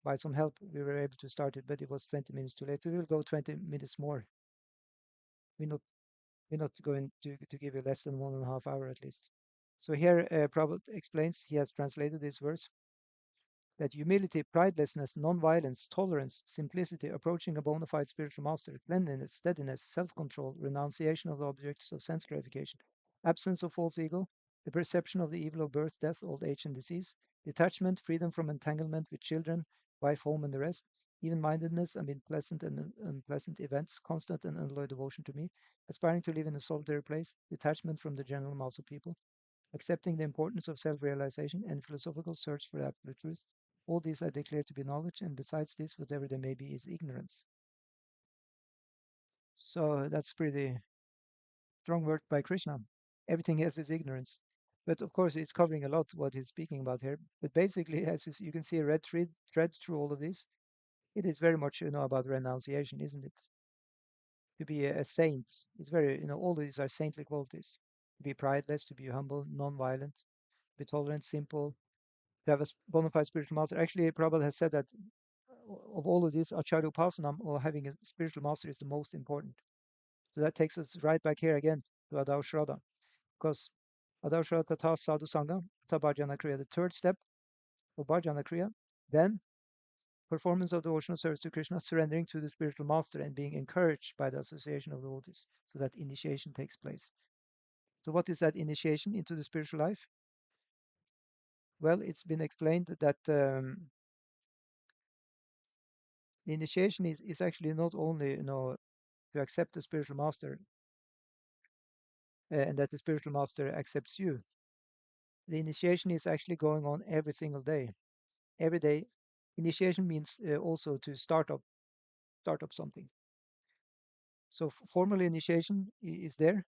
by some help, we were able to start it, but it was 20 minutes too late. So we'll go 20 minutes more. We're not we're not going to give you less than 1.5 hours at least. So here Prabhupada explains, he has translated this verse, that humility, pridelessness, non-violence, tolerance, simplicity, approaching a bona fide spiritual master, cleanliness, steadiness, self-control, renunciation of the objects of sense gratification, absence of false ego, the perception of the evil of birth, death, old age, and disease, detachment, freedom from entanglement with children, wife, home, and the rest, even-mindedness amid pleasant and unpleasant events, constant and unalloyed devotion to me, aspiring to live in a solitary place, detachment from the general mass of people, accepting the importance of self-realization and philosophical search for the absolute truth. All these I declare to be knowledge, and besides this, whatever there may be is ignorance. So that's pretty strong word by Krishna. Everything else is ignorance. But of course, it's covering a lot what he's speaking about here. But basically, as you can see a red thread through all of this, it is very much about renunciation, isn't it? To be a saint, it's very all of these are saintly qualities. To be prideless, to be humble, non-violent, be tolerant, simple, to have a bona fide spiritual master. Actually, Prabhupada has said that of all of these, Acharya Upasanam, or having a spiritual master, is the most important. So that takes us right back here again to addhā śrava, because addhā śrava tata sadhu sangha tata bhajana kriya, the third step of bhajana kriya, then performance of devotional service to Krishna, surrendering to the spiritual master and being encouraged by the association of devotees, so that initiation takes place. So what is that initiation into the spiritual life? Well, it's been explained that the initiation is actually not only to accept the spiritual master and that the spiritual master accepts you. The initiation is actually going on every single day. Every day, initiation means also to start up something. So formal initiation is there,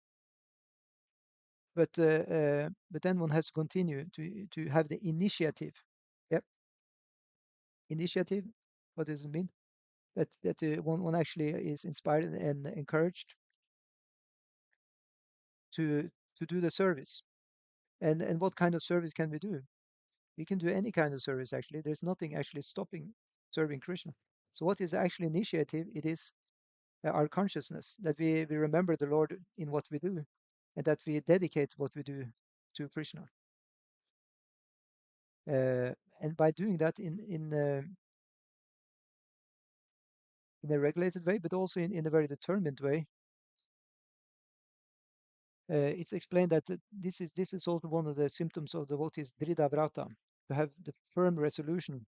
but then one has to continue to have the initiative. Yep, initiative. What does it mean? That one actually is inspired and encouraged to do the service. And what kind of service can we do? We can do any kind of service actually. There's nothing actually stopping serving Krishna. So what is the actual initiative? It is our consciousness, that we remember the Lord in what we do, and that we dedicate what we do to Krishna. And by doing that in a regulated way, but also in a very determined way, it's explained that this is also one of the symptoms of devotees dhrida vrata, to have the firm resolution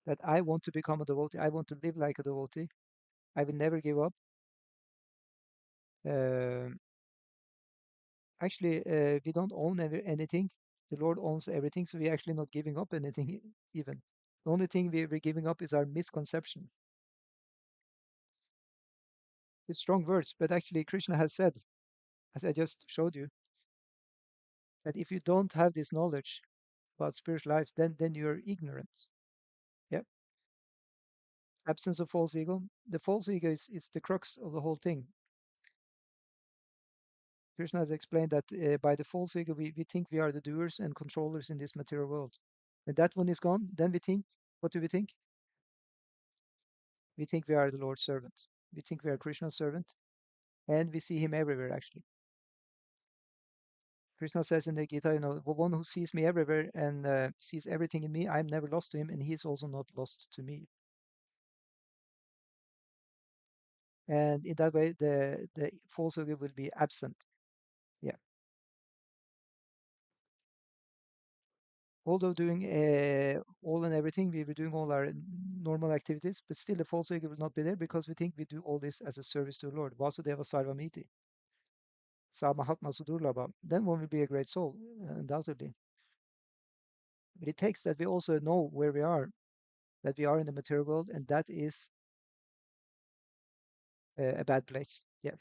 that I want to become a devotee, I want to live like a devotee, I will never give up. Uh, Actually, we don't own anything. The Lord owns everything, so we're actually not giving up anything even. The only thing we're giving up is our misconception. It's strong words, but actually Krishna has said, as I just showed you, that if you don't have this knowledge about spiritual life, then you're ignorant. Yep. Absence of false ego. The false ego is the crux of the whole thing. Krishna has explained that by the false ego, we think we are the doers and controllers in this material world. When that one is gone, then we think, what do we think? We think we are the Lord's servant. We think we are Krishna's servant, and we see him everywhere, actually. Krishna says in the Gita, the one who sees me everywhere and sees everything in me, I'm never lost to him, and he is also not lost to me. And in that way, the false ego will be absent. Yeah. Although doing all and everything, we were doing all our normal activities, but still the false ego will not be there because we think we do all this as a service to the Lord. Vasudeva Sarvamiti, Sa Mahatma Sudurlabha. Then one will be a great soul, undoubtedly. But it takes that we also know where we are, that we are in the material world, and that is a bad place. Yeah.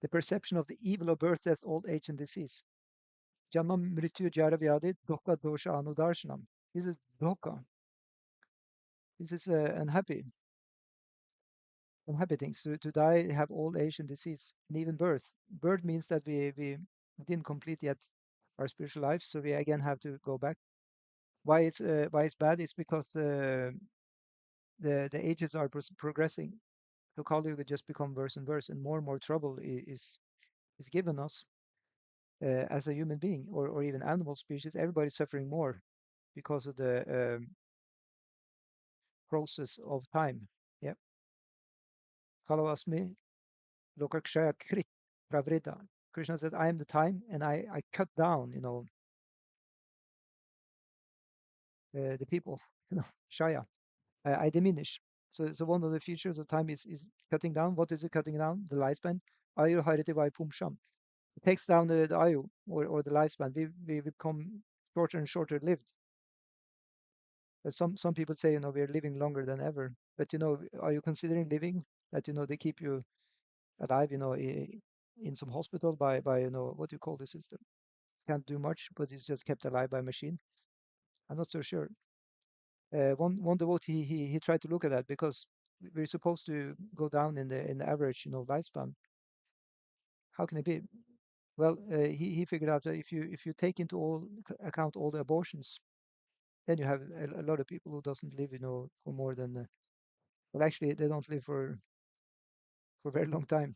The perception of the evil of birth, death, old age, and disease. Janma Mrityu Jara Vyadi Dukha Dosha Anudarshanam. This is Dukha. This is unhappy things. To die, have old age and disease, and even birth. Birth means that we didn't complete yet our spiritual life, so we again have to go back. Why it's bad? It's because the ages are progressing. So Kali Yuga just become worse and more trouble is given us as a human being or even animal species. Everybody's suffering more because of the process of time. Yeah. Kalavasmi Lokakshaya Krit Pravrita. Krishna said, I am the time and I cut down, the people, Shaya. I diminish. So one of the features of time is cutting down. What is it cutting down? The lifespan. Ayu Hariti Vai Pumsham. It takes down the ayu or the lifespan. We become shorter and shorter lived. Some people say, we're living longer than ever. But are you considering living that they keep you alive, in some hospital by what do you call this system? Can't do much, but it's just kept alive by machine. I'm not so sure. One devotee he tried to look at that because we're supposed to go down in the average lifespan. How can it be? Well, he figured out that if you take into account all the abortions, then you have a lot of people who doesn't live for more than well, actually they don't live for a very long time.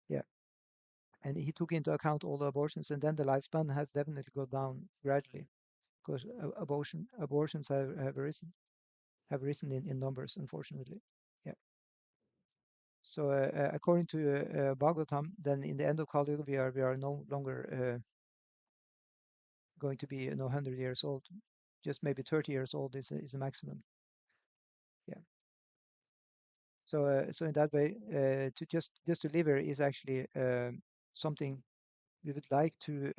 Yeah, and he took into account all the abortions, and then the lifespan has definitely gone down gradually because abortions have risen in numbers, unfortunately. Yeah. So according to Bhagavatam, then in the end of Kali Yuga, we are no longer going to be 100 years old. Just maybe 30 years old is a maximum. Yeah. So in that way, to just to live here is actually something we would like to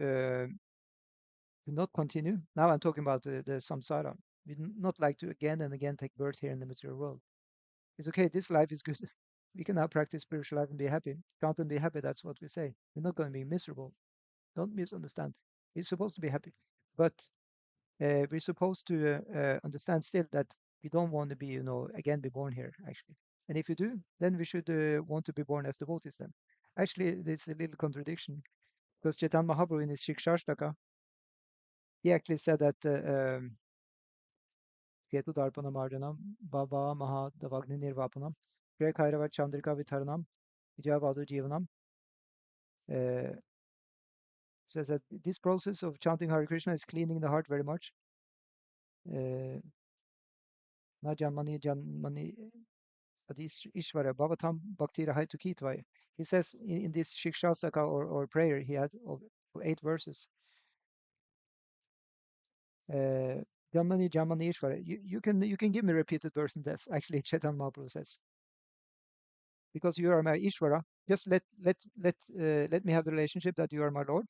not continue. Now I'm talking about the samsara. We not like to again and again take birth here in the material world. It's okay. This life is good. We can now practice spiritual life and be happy. Count and be happy. That's what we say. We're not going to be miserable. Don't misunderstand. We're supposed to be happy, but we're supposed to understand still that we don't want to be, again be born here actually. And if you do, then we should want to be born as devotees. Then, actually, there's a little contradiction because Chaitanya Mahaprabhu in his Shikshashtaka, he actually said that Ketu Darpana Marjanam, Baba Mahadavagni Nirvapanam, Kriya Kairava Chandrika Vitharanam, Vijayavadu Jivanam, uh, says that this process of chanting Hare Krishna is cleaning the heart very much. Uh, Na Janmani Janmani Ishvara Bhavatam Bhakti Rahai Kitvaya. He says in this Shikshastaka or prayer he had of 8 verses. Janmani Janmani Ishvara. You can give me repeated verse in this. Actually, Chaitanya Mahaprabhu says. because you are my Ishvara. Just let me have the relationship that you are my Lord,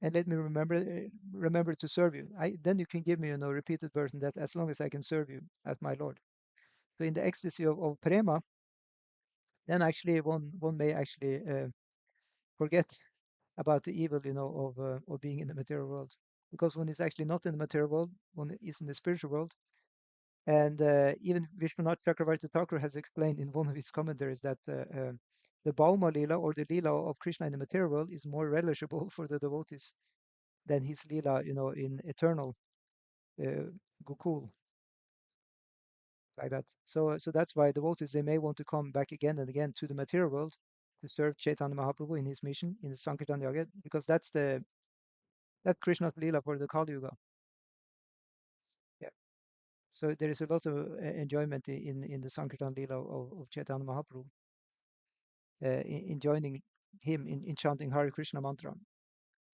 and let me remember to serve you. Then you can give me, repeated version that as long as I can serve you as my Lord. So in the ecstasy of prema, then actually one may actually forget about the evil, of being in the material world, because one is actually not in the material world, one is in the spiritual world. And even Vishwanath Chakravarti Thakur has explained in one of his commentaries that the Bauma Lila, or the Lila of Krishna in the material world, is more relishable for the devotees than his Lila, in eternal Gokul, like that. So that's why devotees, they may want to come back again and again to the material world to serve Chaitanya Mahaprabhu in his mission in the Sankirtan Yaga, because that Krishna's Lila for the Kali Yuga. Yeah. So there is a lot of enjoyment in the Sankirtan Lila of Chaitanya Mahaprabhu, in joining him in chanting Hare Krishna mantra,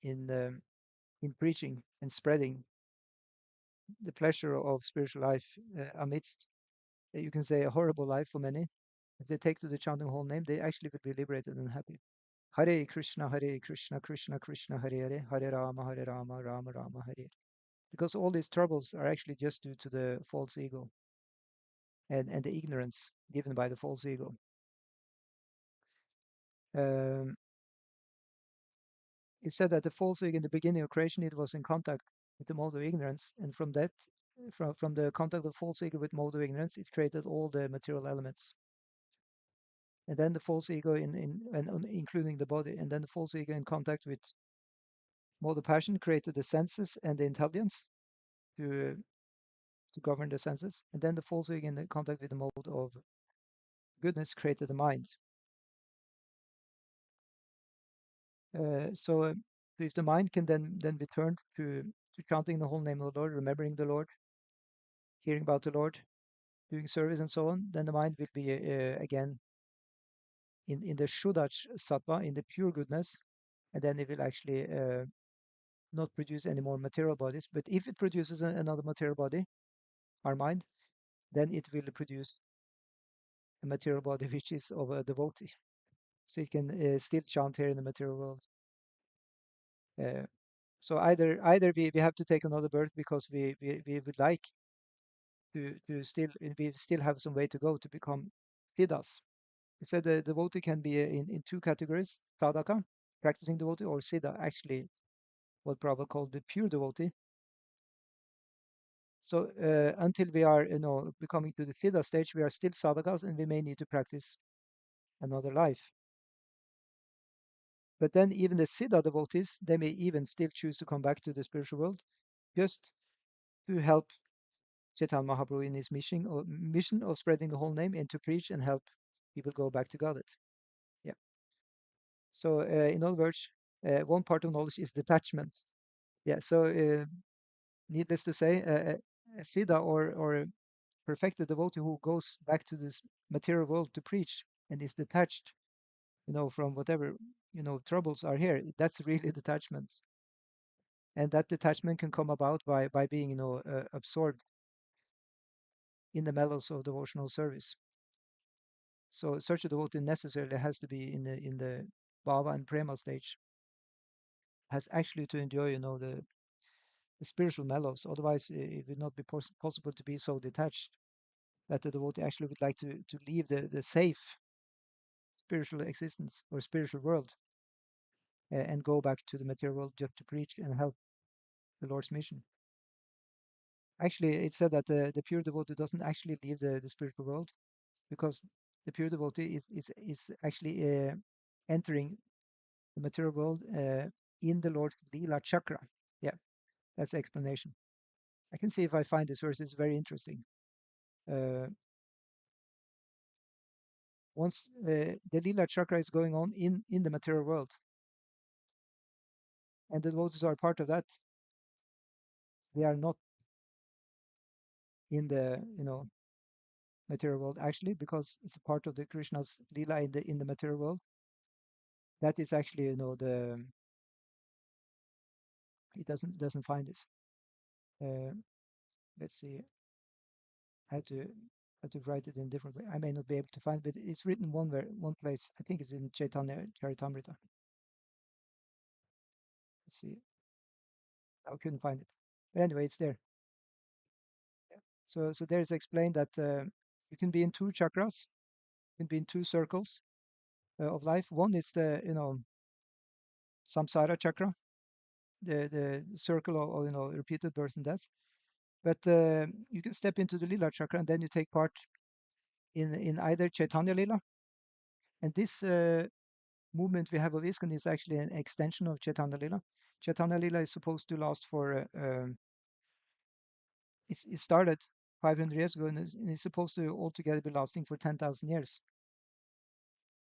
in preaching and spreading the pleasure of spiritual life amidst, you can say, a horrible life for many. If they take to the chanting whole name, they actually would be liberated and happy. Hare Krishna, Krishna Krishna, Hare Hare, Hare Rama, Rama Rama, Hare. Because all these troubles are actually just due to the false ego and the ignorance given by the false ego. Um, it said that the false ego in the beginning of creation, it was in contact with the mode of ignorance, and from that, from the contact of false ego with mode of ignorance, it created all the material elements. And then the false ego including the body, and then the false ego in contact with mode of passion created the senses and the intelligence to govern the senses, and then the false ego in contact with the mode of goodness created the mind. So if the mind can then be turned to chanting the whole name of the Lord, remembering the Lord, hearing about the Lord, doing service and so on, then the mind will be again in the Shuddha Sattva, in the pure goodness, and then it will actually not produce any more material bodies. But if it produces another material body, our mind, then it will produce a material body which is of a devotee. So it can still chant here in the material world. So either we have to take another birth because we would like to still have some way to go to become siddhas. It said the devotee can be in two categories: sadhaka, practicing devotee, or siddha, actually what Prabhupada called the pure devotee. So until we are becoming to the siddha stage, we are still sadhakas, and we may need to practice another life. But then even the siddha devotees, they may even still choose to come back to the spiritual world just to help Chaitanya Mahaprabhu in his mission of spreading the whole name, and to preach and help people go back to Godhead. Yeah. So in other words, one part of knowledge is detachment. Yeah. So needless to say, a siddha or a perfected devotee who goes back to this material world to preach and is detached, from whatever troubles are here, that's really detachment. And that detachment can come about by being absorbed in the mellows of devotional service. So such a devotee necessarily has to be in the bhava and prema stage, has actually to enjoy the spiritual mellows. Otherwise it would not be possible to be so detached that the devotee actually would like to leave the safe spiritual existence or spiritual world and go back to the material world just to preach and help the Lord's mission. Actually, it said that the pure devotee doesn't actually leave the spiritual world, because the pure devotee is actually entering the material world in the Lord's Lila chakra. Yeah, that's the explanation. I can see if I find this verse. It's very interesting. Uh, once the Lila chakra is going on in the material world, and the devotees are part of that, they are not in the material world actually, because it's a part of the Krishna's Lila in the material world. That is actually the it doesn't find this. Uh, let's see how to have to write it in a different way. I may not be able to find, but it's written one place. I think it's in Chaitanya Charitamrita. Let's see. I couldn't find it. But anyway, it's there. So there's explained that you can be in two chakras, you can be in two circles of life. One is the samsara chakra, the circle of repeated birth and death. But you can step into the lila chakra and then you take part in either Chaitanya Lila, and this movement we have of ISKCON is actually an extension of Chaitanya Lila. Chaitanya Lila is supposed to last for it started 500 years ago and it's supposed to altogether be lasting for 10,000 years.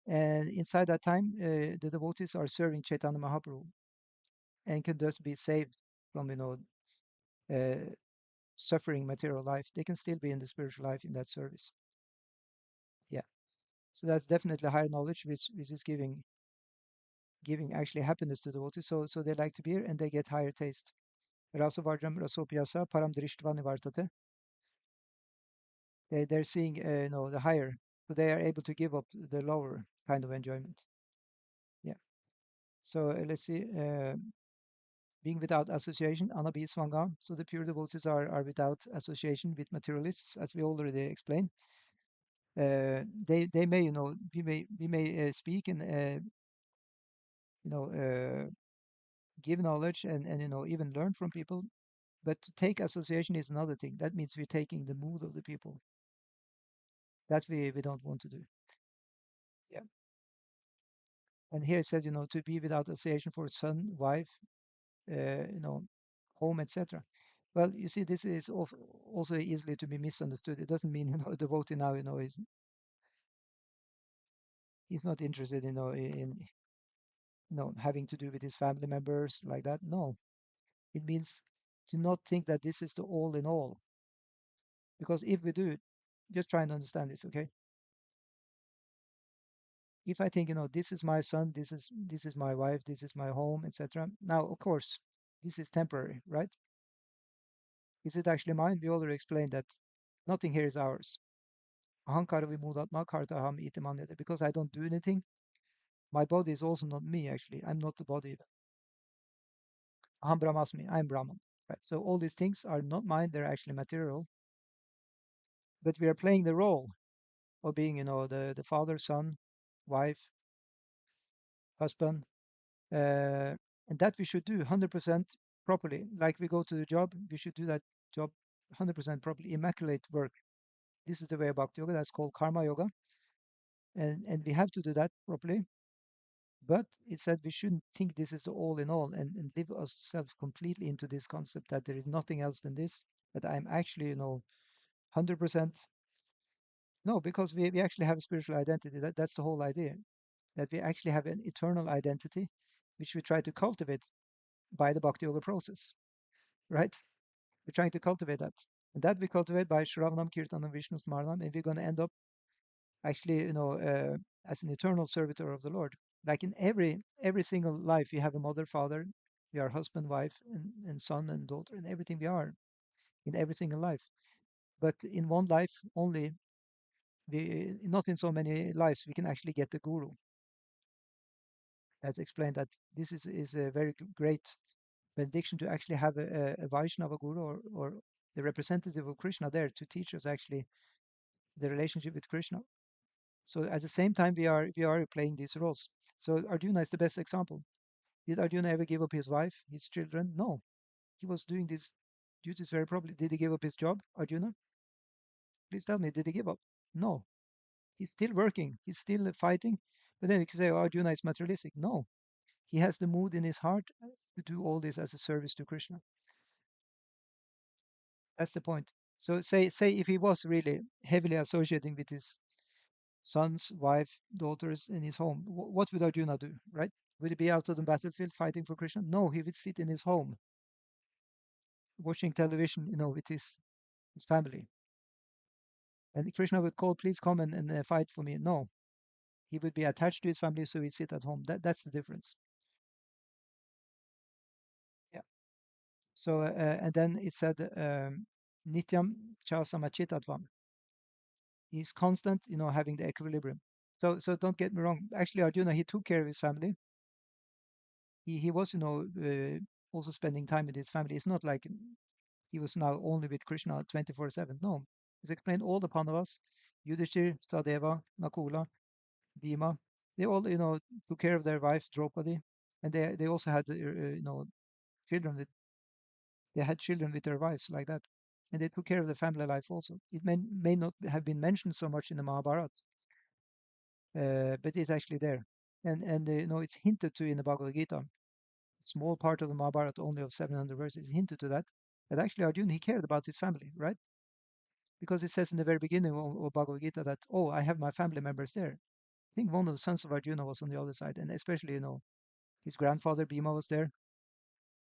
And inside that time, the devotees are serving Chaitanya Mahaprabhu and can thus be saved from uh, suffering material life. They can still be in the spiritual life in that service. Yeah. So that's definitely higher knowledge, which is giving actually happiness to the devotees. So they like to be here and they get higher taste. Rasavajram rasopyasa param drishtva nivartate. They're seeing the higher, so they are able to give up the lower kind of enjoyment. Yeah. So let's see. Being without association, anabhisvanga. So the pure devotees are without association with materialists, as we already explained. They may we may speak and give knowledge and even learn from people, but to take association is another thing. That means we're taking the mood of the people. That we don't want to do. Yeah. And here it says, to be without association for son, wife, home, etc. Well, you see, this is also easily to be misunderstood. It doesn't mean, a devotee now, he's not interested, in having to do with his family members like that. No, it means to not think that this is the all in all. Because if we do, just try and understand this, okay? If I think, this is my son, this is my wife, this is my home, etc. Now, of course, this is temporary, right? Is it actually mine? We already explained that nothing here is ours. Ahankara vimudatma kartaham iti manyate. Because I don't do anything, my body is also not me, actually. I'm not the body. Aham brahmasmi, I'm Brahman. Right? So all these things are not mine, they're actually material. But we are playing the role of being, the father, son, wife, husband, and that we should do 100% properly. Like we go to the job, we should do that job 100% properly, immaculate work. This is the way of Bhakti Yoga. That's called Karma Yoga, and we have to do that properly. But it said we shouldn't think this is the all in all and live ourselves completely into this concept that there is nothing else than this. That I'm actually, 100%. No, because we actually have a spiritual identity. That's the whole idea. That we actually have an eternal identity, which we try to cultivate by the Bhakti Yoga process, right? We're trying to cultivate that. And that we cultivate by śravaṇaṁ, kīrtanaṁ, viṣṇu, smaraṇaṁ, and we're going to end up actually, as an eternal servitor of the Lord. Like in every single life, we have a mother, father, we are husband, wife, and son and daughter, and everything we are in every single life. But in one life only, we not in so many lives, we can actually get the guru. I have to explain that this is a very great benediction to actually have a Vaishnava guru or the representative of Krishna there to teach us actually the relationship with Krishna. So at the same time, we are playing these roles. So Arjuna is the best example. Did Arjuna ever give up his wife, his children? No. He was doing these duties very properly. Did he give up his job, Arjuna? Please tell me, did he give up? No. He's still working. He's still fighting. But then you can say, oh, Arjuna is materialistic. No. He has the mood in his heart to do all this as a service to Krishna. That's the point. So say if he was really heavily associating with his sons, wife, daughters in his home, what would Arjuna do, right? Would he be out on the battlefield fighting for Krishna? No, he would sit in his home watching television, with his family. And Krishna would call, please come and fight for me. No, he would be attached to his family, so he'd sit at home. That's the difference. Yeah. So and then it said nityam cha samachitadvam. He's constant, having the equilibrium. So don't get me wrong. Actually, Arjuna, he took care of his family. He was, also spending time with his family. It's not like he was now only with Krishna 24/7. No, it's explained all the Pandavas, Yudhishthir, Sadeva, Nakula, Bhima. They all, took care of their wife Draupadi, and they also had, children with they had children with their wives like that, and they took care of the family life also. It may not have been mentioned so much in the Mahabharata, but it's actually there, and it's hinted to in the Bhagavad Gita. Small part of the Mahabharata, only of 700 verses, hinted to that. That actually Arjuna, he cared about his family, right? Because it says in the very beginning of Bhagavad Gita that, oh, I have my family members there. I think one of the sons of Arjuna was on the other side, and especially, his grandfather Bhima was there.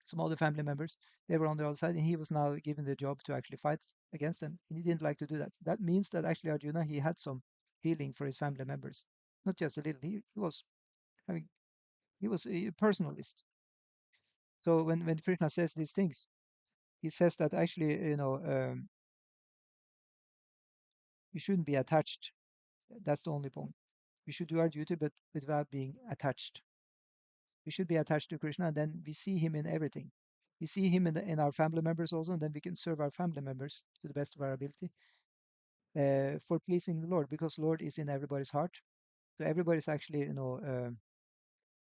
Some other family members, they were on the other side, and he was now given the job to actually fight against them, and he didn't like to do that. That means that actually Arjuna, he had some feeling for his family members, not just a little. He was having, he was a personalist. So when Krishna says these things, he says that actually, we shouldn't be attached. That's the only point. We should do our duty, but without being attached. We should be attached to Krishna, and then we see him in everything. We see him in our family members also, and then we can serve our family members to the best of our ability, for pleasing the Lord, because Lord is in everybody's heart. So everybody is actually,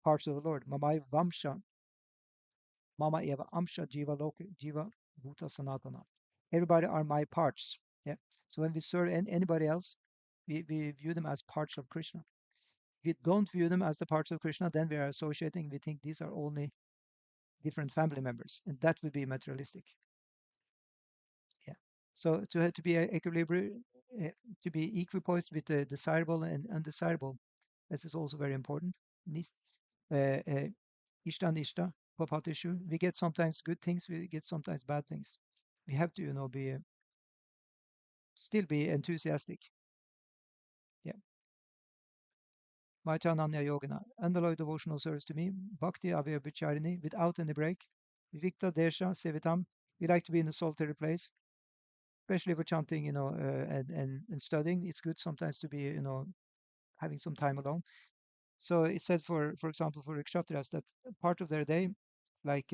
parts of the Lord. Mamai Vamsha, Mama Eva Amsha Jiva Loka, Jiva Bhuta Sanatana. Everybody are my parts. Yeah. So when we serve anybody else, we view them as parts of Krishna. If we don't view them as the parts of Krishna, then we are associating, we think these are only different family members, and that would be materialistic. Yeah. So to be equilibrium, to be equipoised with the desirable and undesirable, this is also very important. Ishta nishta, papatishu. We get sometimes good things, we get sometimes bad things. We have to, be still be enthusiastic. Yeah. Vaichananya Yogana, unalloyed devotional service to me, Bhakti Avya without any break, Vikta Desha Sevitam. We like to be in a solitary place, especially for chanting, and studying. It's good sometimes to be, having some time alone. So it said, for example, for Kshatriyas, that part of their day, like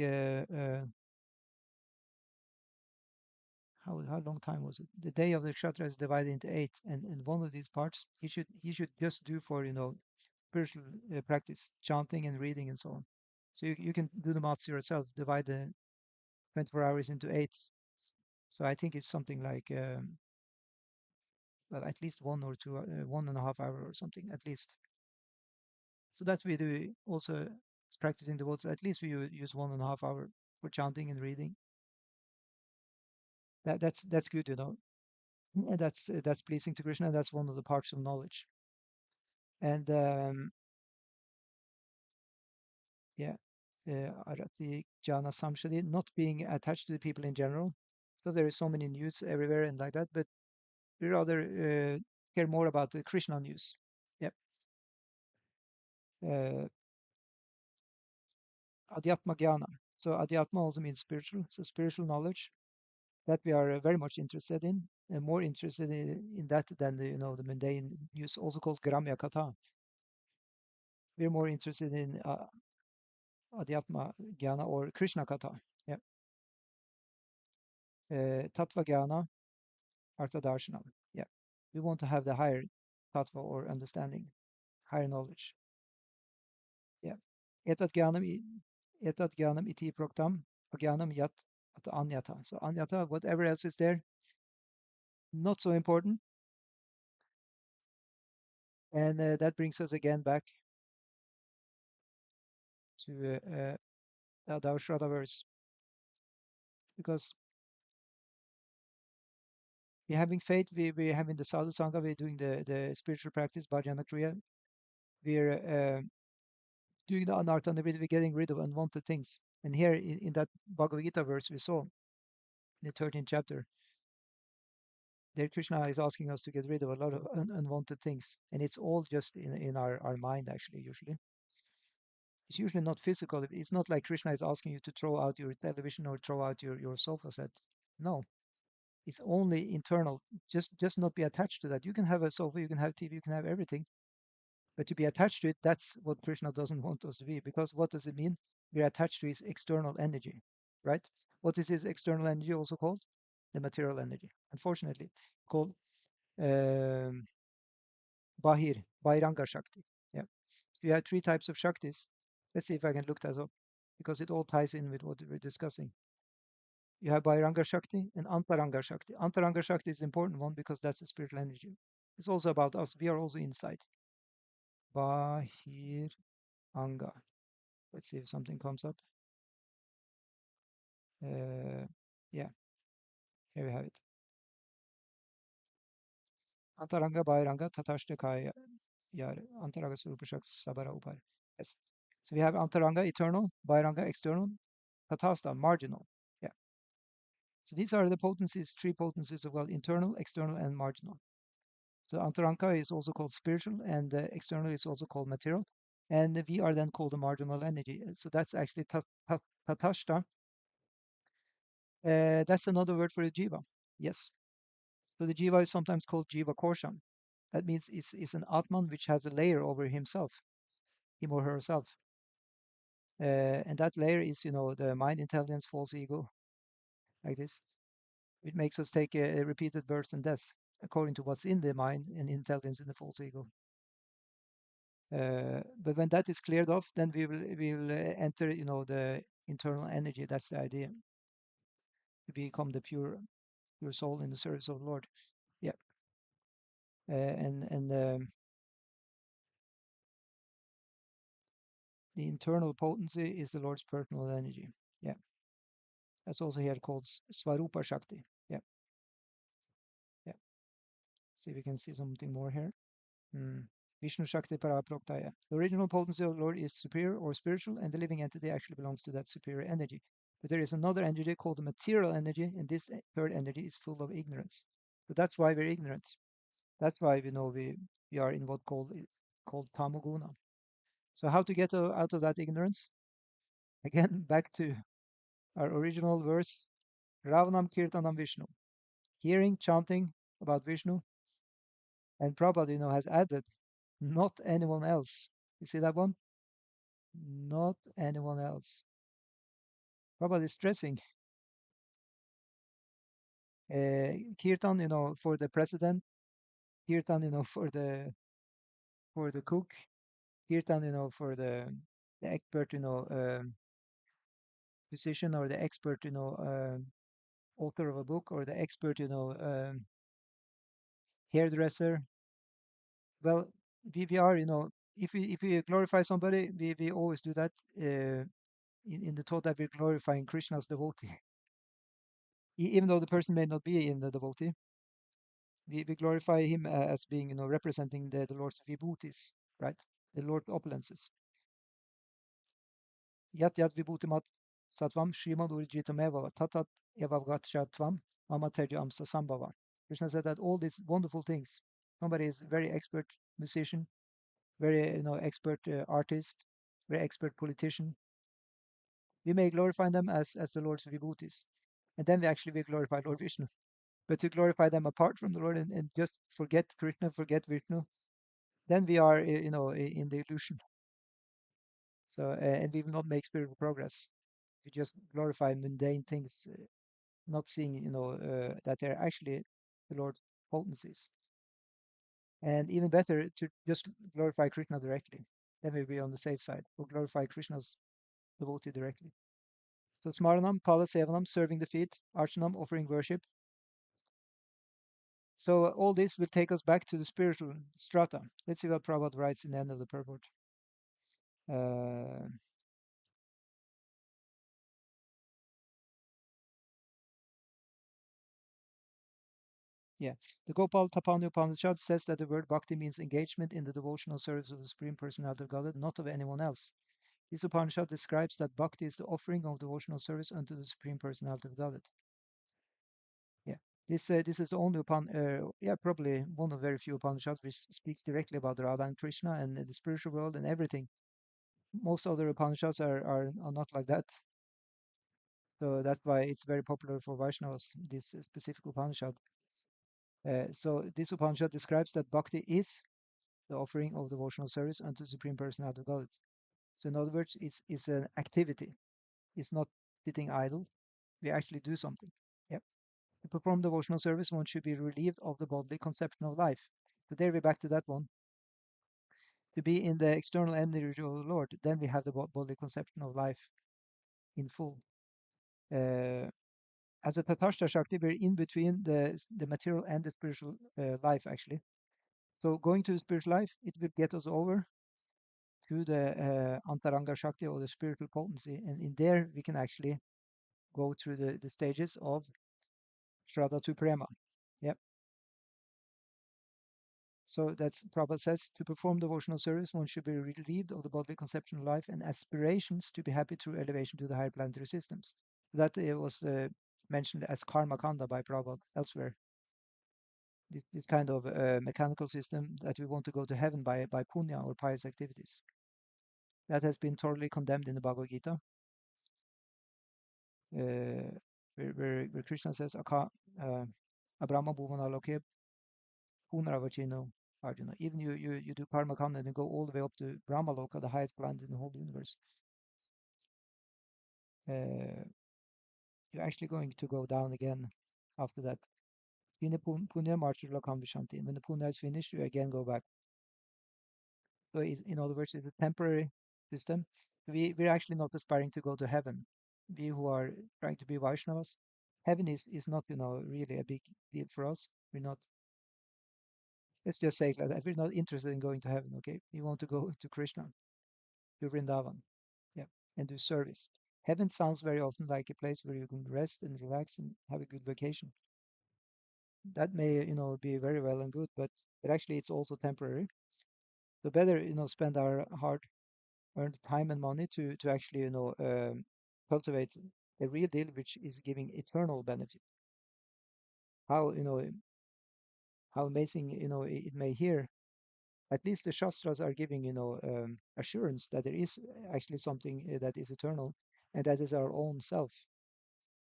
how long time was it? The day of the Kshatriya is divided into 8, and one of these parts he should just do for, spiritual practice, chanting and reading and so on. So you can do the maths yourself, divide the 24 hours into 8. So I think it's something like, well, at least 1.5 hour or something, at least. So that's we do also practicing the words. At least we use 1.5 hour for chanting and reading. That's good, and that's pleasing to Krishna. That's one of the parts of knowledge. And yeah, arati jnana samshadi, not being attached to the people in general. So there is so many news everywhere and like that, but we rather care more about the Krishna news. Yep. Uh, Adhyatma-jnana. So Adhyatma also means spiritual. So spiritual knowledge that we are very much interested in, and more interested in that than the mundane news, also called Gramya Katha. We're more interested in Adhyatma-jnana or Krishna Katha. Yeah. Tattva-jnana, artha-darshanam. Yeah. We want to have the higher tattva or understanding, higher knowledge. Yeah. Etat jnanam iti proktam, ajnanam yat at anyata. So anyata, whatever else is there, not so important. And that brings us again back to the Shraddha verse, because we're having faith, we're having the sadhu sangha, we're doing the spiritual practice, bhajana kriya, we're doing the anartha, and we're getting rid of unwanted things. And here in that Bhagavad Gita verse we saw, in the 13th chapter, there Krishna is asking us to get rid of a lot of unwanted things, and it's all just in our mind actually. Usually it's usually not physical. It's not like Krishna is asking you to throw out your television or throw out your sofa set. No, It's only internal. Just not be attached to that. You can have a sofa, you can have TV, you can have everything, but to be attached to it, that's what Krishna doesn't want us to be. Because what does it mean? We're attached to his external energy, right? What is his external energy also called? The material energy. Unfortunately, called um, Bahiranga Shakti. Yeah. So you have three types of Shaktis. Let's see if I can look that up because it all ties in with what we're discussing. You have Bahiranga Shakti and Antaranga Shakti. Antaranga Shakti is the important one because that's the spiritual energy. It's also about us. We are also inside. Bahiranga. Let's see if something comes up. Yeah, here we have it. Antaranga, Bahiranga, Tatashtakaya, Yar, Antaranga, Surupashak, Sabara, Upar. Yes. So we have Antaranga, eternal, Bahiranga, external, Tatasta, marginal. Yeah. So these are the potencies, three potencies of God: internal, external, and marginal. So Antaranga is also called spiritual, and external is also called material. And we are then called the marginal energy. So that's actually Tatashta. That's another word for the jiva. Yes. So the jiva is sometimes called jiva kosham. That means it's an atman which has a layer over himself, him or herself. And that layer is, the mind, intelligence, false ego, like this. It makes us take a repeated births and deaths according to what's in the mind and intelligence in the false ego. But when that is cleared off, then we will enter, the internal energy. That's the idea. To become the pure soul in the service of the Lord. Yeah. And the internal potency is the Lord's personal energy. Yeah. That's also here called Svarupa Shakti. Yeah. Yeah. See if we can see something more here. Viṣṇu Shakti Paraproktaya. The original potency of the Lord is superior or spiritual, and the living entity actually belongs to that superior energy. But there is another energy called the material energy, and this third energy is full of ignorance. So that's why we're ignorant. That's why we know we are in what called tamoguna. So how to get out of that ignorance? Again, back to our original verse, śravaṇaṁ kīrtanaṁ viṣṇu. Hearing, chanting about Viṣṇu, and Prabhupada, has added, not anyone else. You see that one? Not anyone else. Prabhupada is stressing kirtan, for the president, kirtan, for the cook, kirtan, for the expert, physician, or the expert, author of a book, or the expert, hairdresser. Well, we are, if we glorify somebody, we always do that in the thought that we're glorifying Krishna's devotee. Even though the person may not be in the devotee, we glorify him as being, representing the Lord's vibhutis, right? The Lord opulences. Yat yat vibhutimat sattvam shrimad urjitameva tatat evavgatshatvam amaterya amsa sambhava. Krishna said that all these wonderful things, somebody is very expert musician, very, expert artist, very expert politician. We may glorify them as the Lord's vibhutis. And then we glorify Lord Viṣṇu. But to glorify them apart from the Lord and just forget Krishna, forget Viṣṇu, then we are, in the illusion. So, and we will not make spiritual progress. We just glorify mundane things, not seeing, that they're actually the Lord potencies. And even better to just glorify Krishna directly. Then we'll be on the safe side. We'll glorify Krishna's devotee directly. So smaraṇaṁ, pāda-sevanam, serving the feet, arcanaṁ, offering worship. So all this will take us back to the spiritual strata. Let's see what Prabhupada writes in the end of the purport. Uh, yeah, the Gopal Tapani Upanishad says that the word bhakti means engagement in the devotional service of the Supreme Personality of Godhead, not of anyone else. This Upanishad describes that bhakti is the offering of devotional service unto the Supreme Personality of Godhead. Yeah, this is the only probably one of very few Upanishads which speaks directly about Radha and Krishna and the spiritual world and everything. Most other Upanishads are not like that. So that's why it's very popular for Vaishnavas, this specific Upanishad. So this Upanishad describes that bhakti is the offering of devotional service unto the Supreme Personality of Godhead. So in other words, it's an activity. It's not sitting idle. We actually do something. Yep. To perform devotional service, one should be relieved of the bodily conception of life. So there we're back to that one. To be in the external energy of the Lord, then we have the bodily conception of life in full. As a Tatashta Shakti, we're in between the material and the spiritual life, actually. So going to the spiritual life, it will get us over to the Antaranga Shakti, or the spiritual potency. And in there, we can actually go through the stages of Shraddha to Prema. Yep. So that's Prabhupada says, to perform devotional service, one should be relieved of the bodily conception of life and aspirations to be happy through elevation to the higher planetary systems. That was mentioned as karma kanda by Prabhupada elsewhere. This kind of mechanical system that we want to go to heaven by punya, or pious activities. That has been totally condemned in the Bhagavad Gita, where Krishna says, Abrahma bhuvana loke punarvachino Arjuna. Even you do karma kanda and you go all the way up to Brahma Loka, the highest planet in the whole universe. You're actually going to go down again after that. Punya marcher lakam vishanti. When the punya is finished, you again go back. So in other words, it's a temporary system. We're actually not aspiring to go to heaven. We who are trying to be Vaishnavas, heaven is not, really a big deal for us. We're not, let's just say it like that. We're not interested in going to heaven, okay? We want to go to Kṛṣṇa, to Vrindavan, yeah, and do service. Heaven sounds very often like a place where you can rest and relax and have a good vacation. That may, be very well and good, but actually it's also temporary. So better, spend our hard-earned time and money to actually, cultivate a real deal which is giving eternal benefit. How, how amazing, it may hear. At least the Shastras are giving, assurance that there is actually something that is eternal, and that is our own self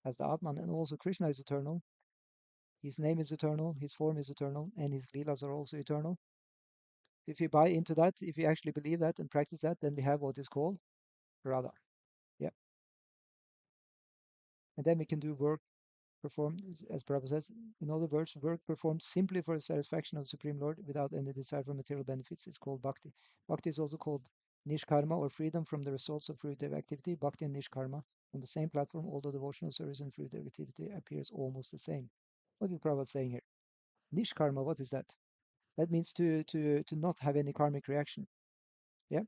as the Atman. And also Krishna is eternal. His name is eternal, his form is eternal, and his leelas are also eternal. If you buy into that, if you actually believe that and practice that, then we have what is called Radha. Yeah. And then we can do work performed, as Prabhupada says, in other words, work performed simply for the satisfaction of the Supreme Lord without any desire for material benefits is called bhakti. Bhakti is also called nishkarma, or freedom from the results of fruitive activity. Bhakti and nishkarma on the same platform, although devotional service and fruitive activity appears almost the same. What is Prabhupada saying here? Nishkarma, what is that? That means to not have any karmic reaction. Yeah,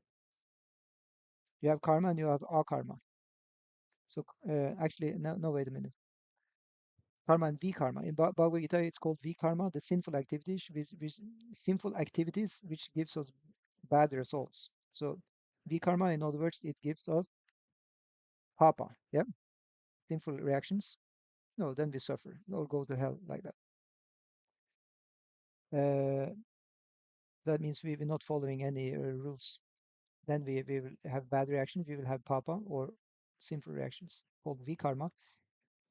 you have karma and you have akarma. So actually, no, wait a minute. Karma and vikarma. In Bhagavad Gita, it's called vikarma, the sinful activities, which gives us bad results. So vikarma, in other words, it gives us papa, yeah, sinful reactions. No, then we suffer or go to hell like that. Uh, that means we will not following any rules. Then we will have bad reactions. We will have papa, or sinful reactions, called vikarma.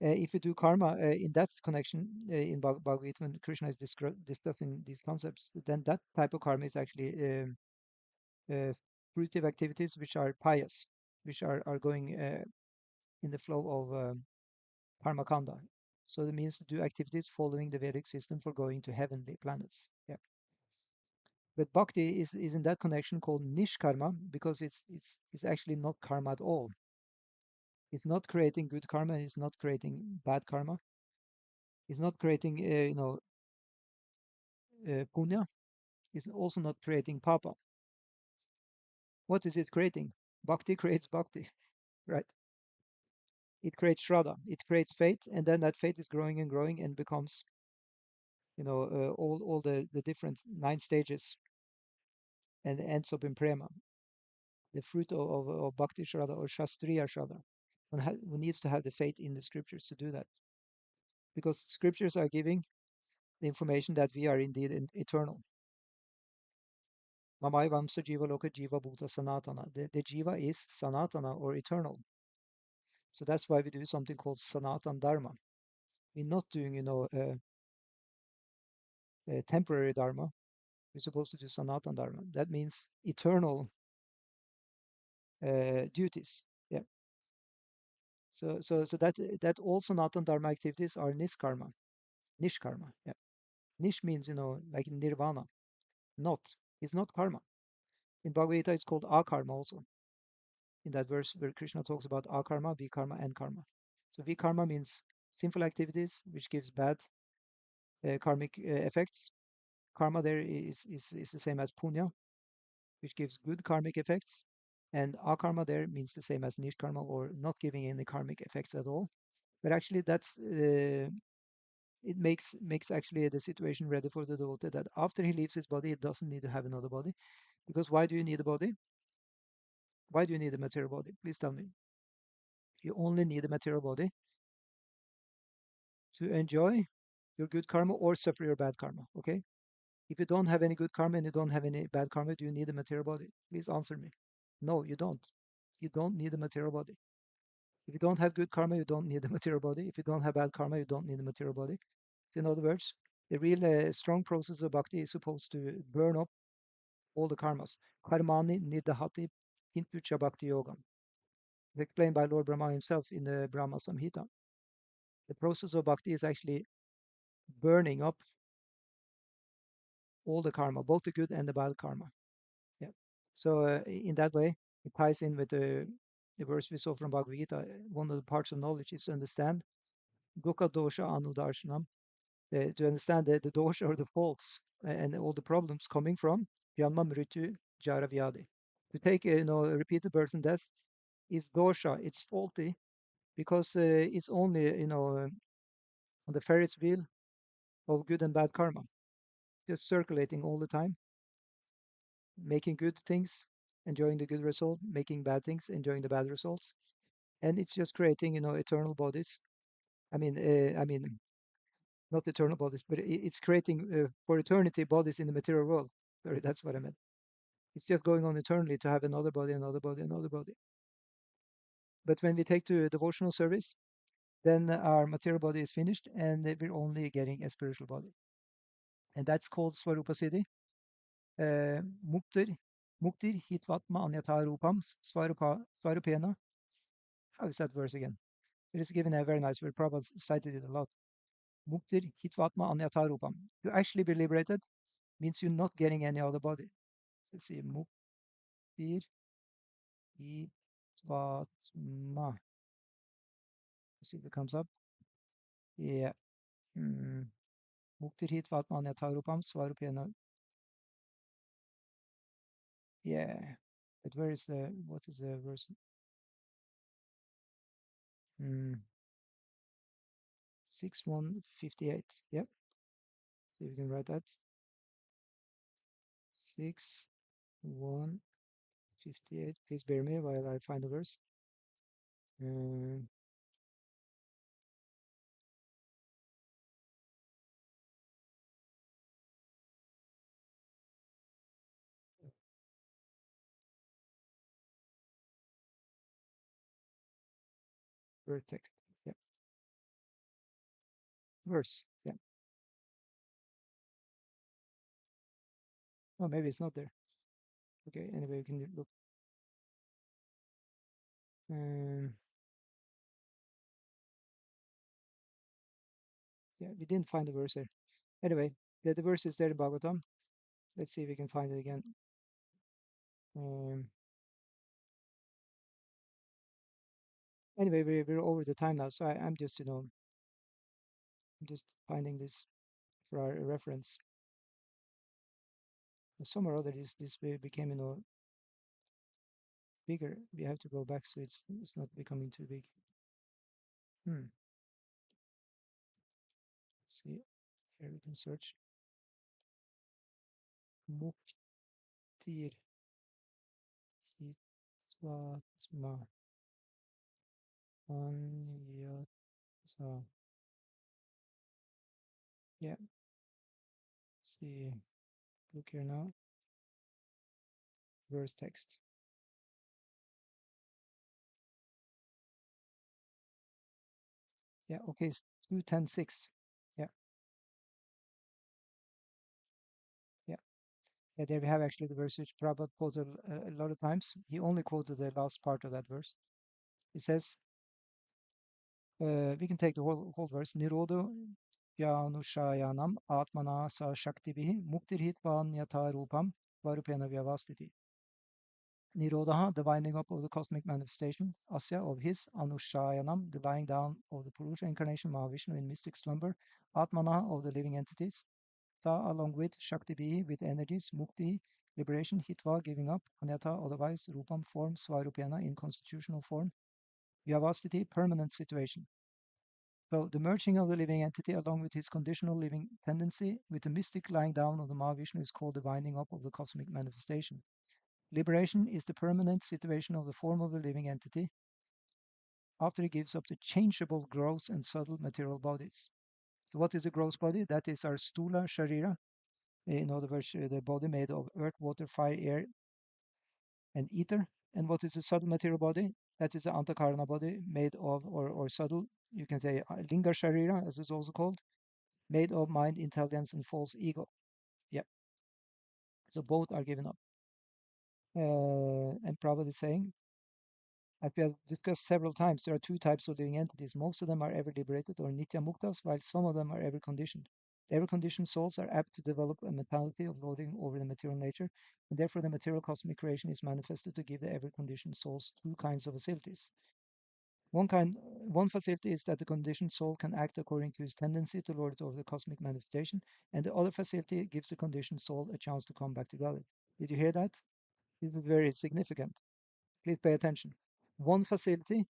If you do karma in that connection in Bhagavad Gita, when Krishna is discussing these concepts, then that type of karma is actually fruitive activities which are pious, which are going in the flow of karma kanda. So it means to do activities following the Vedic system for going to heavenly planets. Yeah. But bhakti is in that connection called nishkarma, because it's actually not karma at all. It's not creating good karma. It's not creating bad karma. It's not creating punya. It's also not creating papa. What is it creating? Bhakti creates bhakti, right? It creates shraddha. It creates faith, and then that faith is growing and growing and becomes, all the different 9 stages, and ends up in prema, the fruit of bhakti shraddha, or shastriya shraddha. One needs to have the faith in the scriptures to do that, because scriptures are giving the information that we are indeed eternal. Mamai vamsa jiva loka jiva bhuta sanatana. The jiva is sanatana, or eternal. So that's why we do something called Sanatan Dharma. We're not doing, a temporary Dharma. We're supposed to do Sanatan Dharma. That means eternal duties. Yeah. So that all Sanatan Dharma activities are niskarma, nishkarma. Yeah. Nish means, like nirvana. Not. It's not karma. In Bhagavad Gita, it's called akarma also. In that verse where Krishna talks about akarma, vikarma, and karma. So vikarma means sinful activities, which gives bad karmic effects. Karma there is the same as punya, which gives good karmic effects. And akarma there means the same as nishkarma, or not giving any karmic effects at all. But actually, that's it makes actually the situation ready for the devotee that after he leaves his body, he doesn't need to have another body. Because why do you need a body? Why do you need a material body? Please tell me. You only need a material body to enjoy your good karma or suffer your bad karma. Okay? If you don't have any good karma and you don't have any bad karma, do you need a material body? Please answer me. No, you don't. You don't need a material body. If you don't have good karma, you don't need a material body. If you don't have bad karma, you don't need a material body. In other words, the real strong process of bhakti is supposed to burn up all the karmas. Karmani nirdahati hintucha bhakti yogam. Explained by Lord Brahma himself in the Brahma Samhita. The process of bhakti is actually burning up all the karma, both the good and the bad karma. Yeah. So in that way, it ties in with the verse we saw from Bhagavad Gita. One of the parts of knowledge is to understand dukkha dosha anudarshanam, to understand the dosha or the faults and all the problems coming from janma mrityu jara vyadi. To take repeated birth and death is dosha. It's faulty because it's only on the Ferris wheel of good and bad karma, just circulating all the time, making good things, enjoying the good result, making bad things, enjoying the bad results, and it's just creating eternal bodies. I mean not eternal bodies, but it's creating for eternity bodies in the material world. Sorry, that's what I meant. It's just going on eternally to have another body, another body, another body. But when we take to devotional service, then our material body is finished and we're only getting a spiritual body. And that's called Svarupa Siddhi. Muktir, Muktir Hitvatma Anyatha Rupam Svarupena. How is that verse again? It is given a very nice word. Prabhupada cited it a lot. Muktir Hitvatma Anyatha Rupam. To actually be liberated means you're not getting any other body. Let's see. Muktir Hitvatma. Let's see if it comes up. Yeah. Muktir Hitvatma Anyatha Rupam Svarupena. Yeah. But what is the verse? 6158. Yep. So you can write that. 6158. Please bear me while I find the verse. Verse text. Yeah. Verse. Yeah. Oh, maybe it's not there. Okay. Anyway, we can look. Yeah, we didn't find the verse there. Anyway, the verse is there in Bhagavatam. Let's see if we can find it again. Anyway, we're over the time now, so I'm just I'm just finding this for our reference. Some or other this became bigger. We have to go back so it's not becoming too big. Let's see, here we can search Muktir Hitvatma Anyatha. Yeah, see, look here now. Verse text. Yeah, okay, 2:10:6. Yeah, yeah. Yeah, there we have actually the verse which Prabhupada quoted a lot of times. He only quoted the last part of that verse. It says, we can take the whole verse. Nirodho Vyanushāyanam ātmana sa shaktibihi muktirhitvan yatha rupam varupena vyavastiti. Nirodha, the winding up of the cosmic manifestation, Asya, of his, Anushāyanam, the lying down of the Purusha incarnation, Mahavishnu in mystic slumber, Atmana, of the living entities, Ta, along with Shakti, with energies, Mukti, liberation, Hitva, giving up, Anyatha, otherwise, Rupam, form, Svarupena, in constitutional form, Vyavastiti, permanent situation. So the merging of the living entity along with his conditional living tendency with the mystic lying down of the Mahavishnu is called the winding up of the cosmic manifestation. Liberation is the permanent situation of the form of the living entity after it gives up the changeable gross and subtle material bodies. So what is a gross body? That is our stula sharira, in other words, the body made of earth, water, fire, air, and ether. And what is a subtle material body? That is the antakarana body made of, or subtle, you can say linga sharira, as it's also called, made of mind, intelligence, and false ego. Yeah. So both are given up. And Prabhupada is saying, as we have discussed several times, there are two types of living entities. Most of them are ever liberated or nitya muktas, while some of them are ever conditioned. The ever conditioned souls are apt to develop a mentality of lording over the material nature, and therefore the material cosmic creation is manifested to give the ever conditioned souls two kinds of facilities. One facility is that the conditioned soul can act according to his tendency to lord it over the cosmic manifestation, and the other facility gives the conditioned soul a chance to come back to God. Did you hear that? This is very significant. Please pay attention. One facility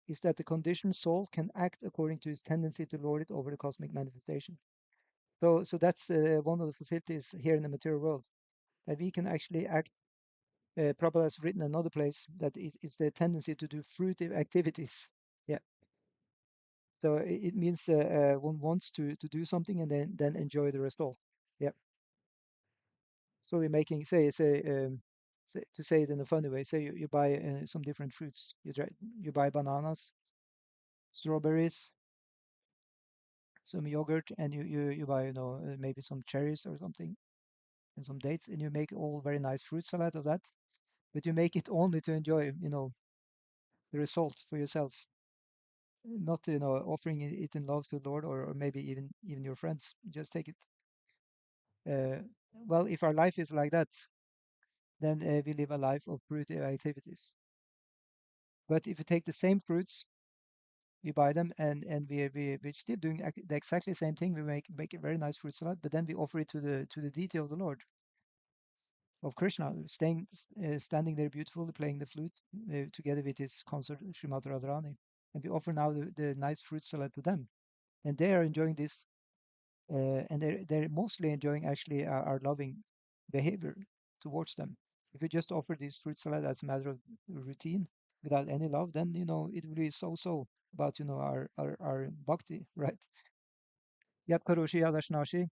is that the conditioned soul can act according to his tendency to lord it over the cosmic manifestation. So that's one of the facilities here in the material world, that we can actually act. Prabhupada has written another place that it's the tendency to do fruitive activities. Yeah. So it means one wants to do something and then enjoy the result. Yeah. So we're making say to say it in a funny way. Say you buy some different fruits. You buy bananas, strawberries, some yogurt, and you buy maybe some cherries or something and some dates, and you make all very nice fruit salad of that. But you make it only to enjoy the result for yourself, not offering it in love to the Lord, or maybe even your friends. Just take it. Uh, well, if our life is like that, then we live a life of fruitive activities. But if you take the same fruits, we buy them, and we're still doing the exactly same thing. We make a very nice fruit salad, but then we offer it to the deity of the Lord, of Kṛṣṇa, standing there beautifully playing the flute together with his consort Srimati Radharani, and we offer now the nice fruit salad to them, and they are enjoying this, and they're mostly enjoying actually our loving behavior towards them. If you just offer this fruit salad as a matter of routine without any love, then it will be so about our bhakti, right? Yat karoshi yadashnashi,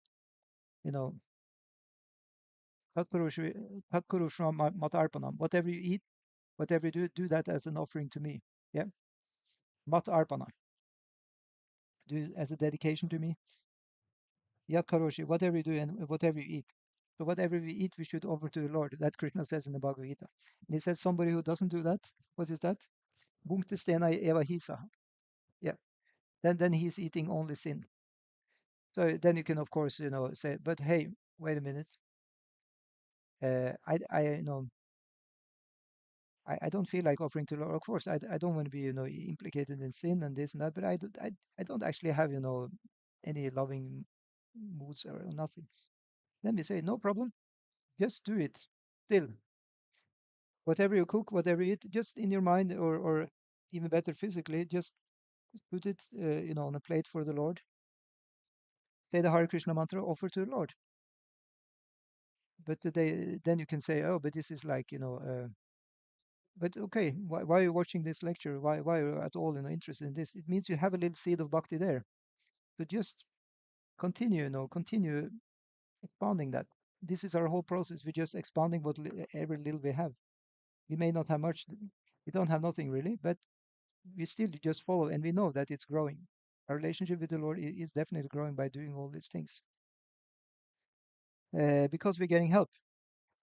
you know, tat karoshi mat arpanam. Whatever you eat, whatever you do that as an offering to me. Yeah, mat arpana, do it as a dedication to me. Yat karoshi, whatever you do and whatever you eat. So whatever we eat, we should offer to the Lord. That Kṛṣṇa says in the Bhagavad Gita. And he says somebody who doesn't do that, what is that? Bhukti stena eva hisa. Yeah. Then he's eating only sin. So then you can of course say, but hey, wait a minute. I I don't feel like offering to the Lord. Of course, I don't want to be implicated in sin and this and that. But I don't actually have any loving moods or nothing. Then we say no problem. Just do it. Still, whatever you cook, whatever you eat, just in your mind, or even better physically, just put it on a plate for the Lord. Say the Hare Krishna mantra, offer to the Lord. But then you can say, oh, but this is like but okay, why are you watching this lecture? Why are you at all interested in this? It means you have a little seed of bhakti there. So just continue, continue expanding that. This is our whole process. We're just expanding every little we have. We may not have much. We don't have nothing really, but we still just follow, and we know that it's growing. Our relationship with the Lord is definitely growing by doing all these things. Because we're getting help.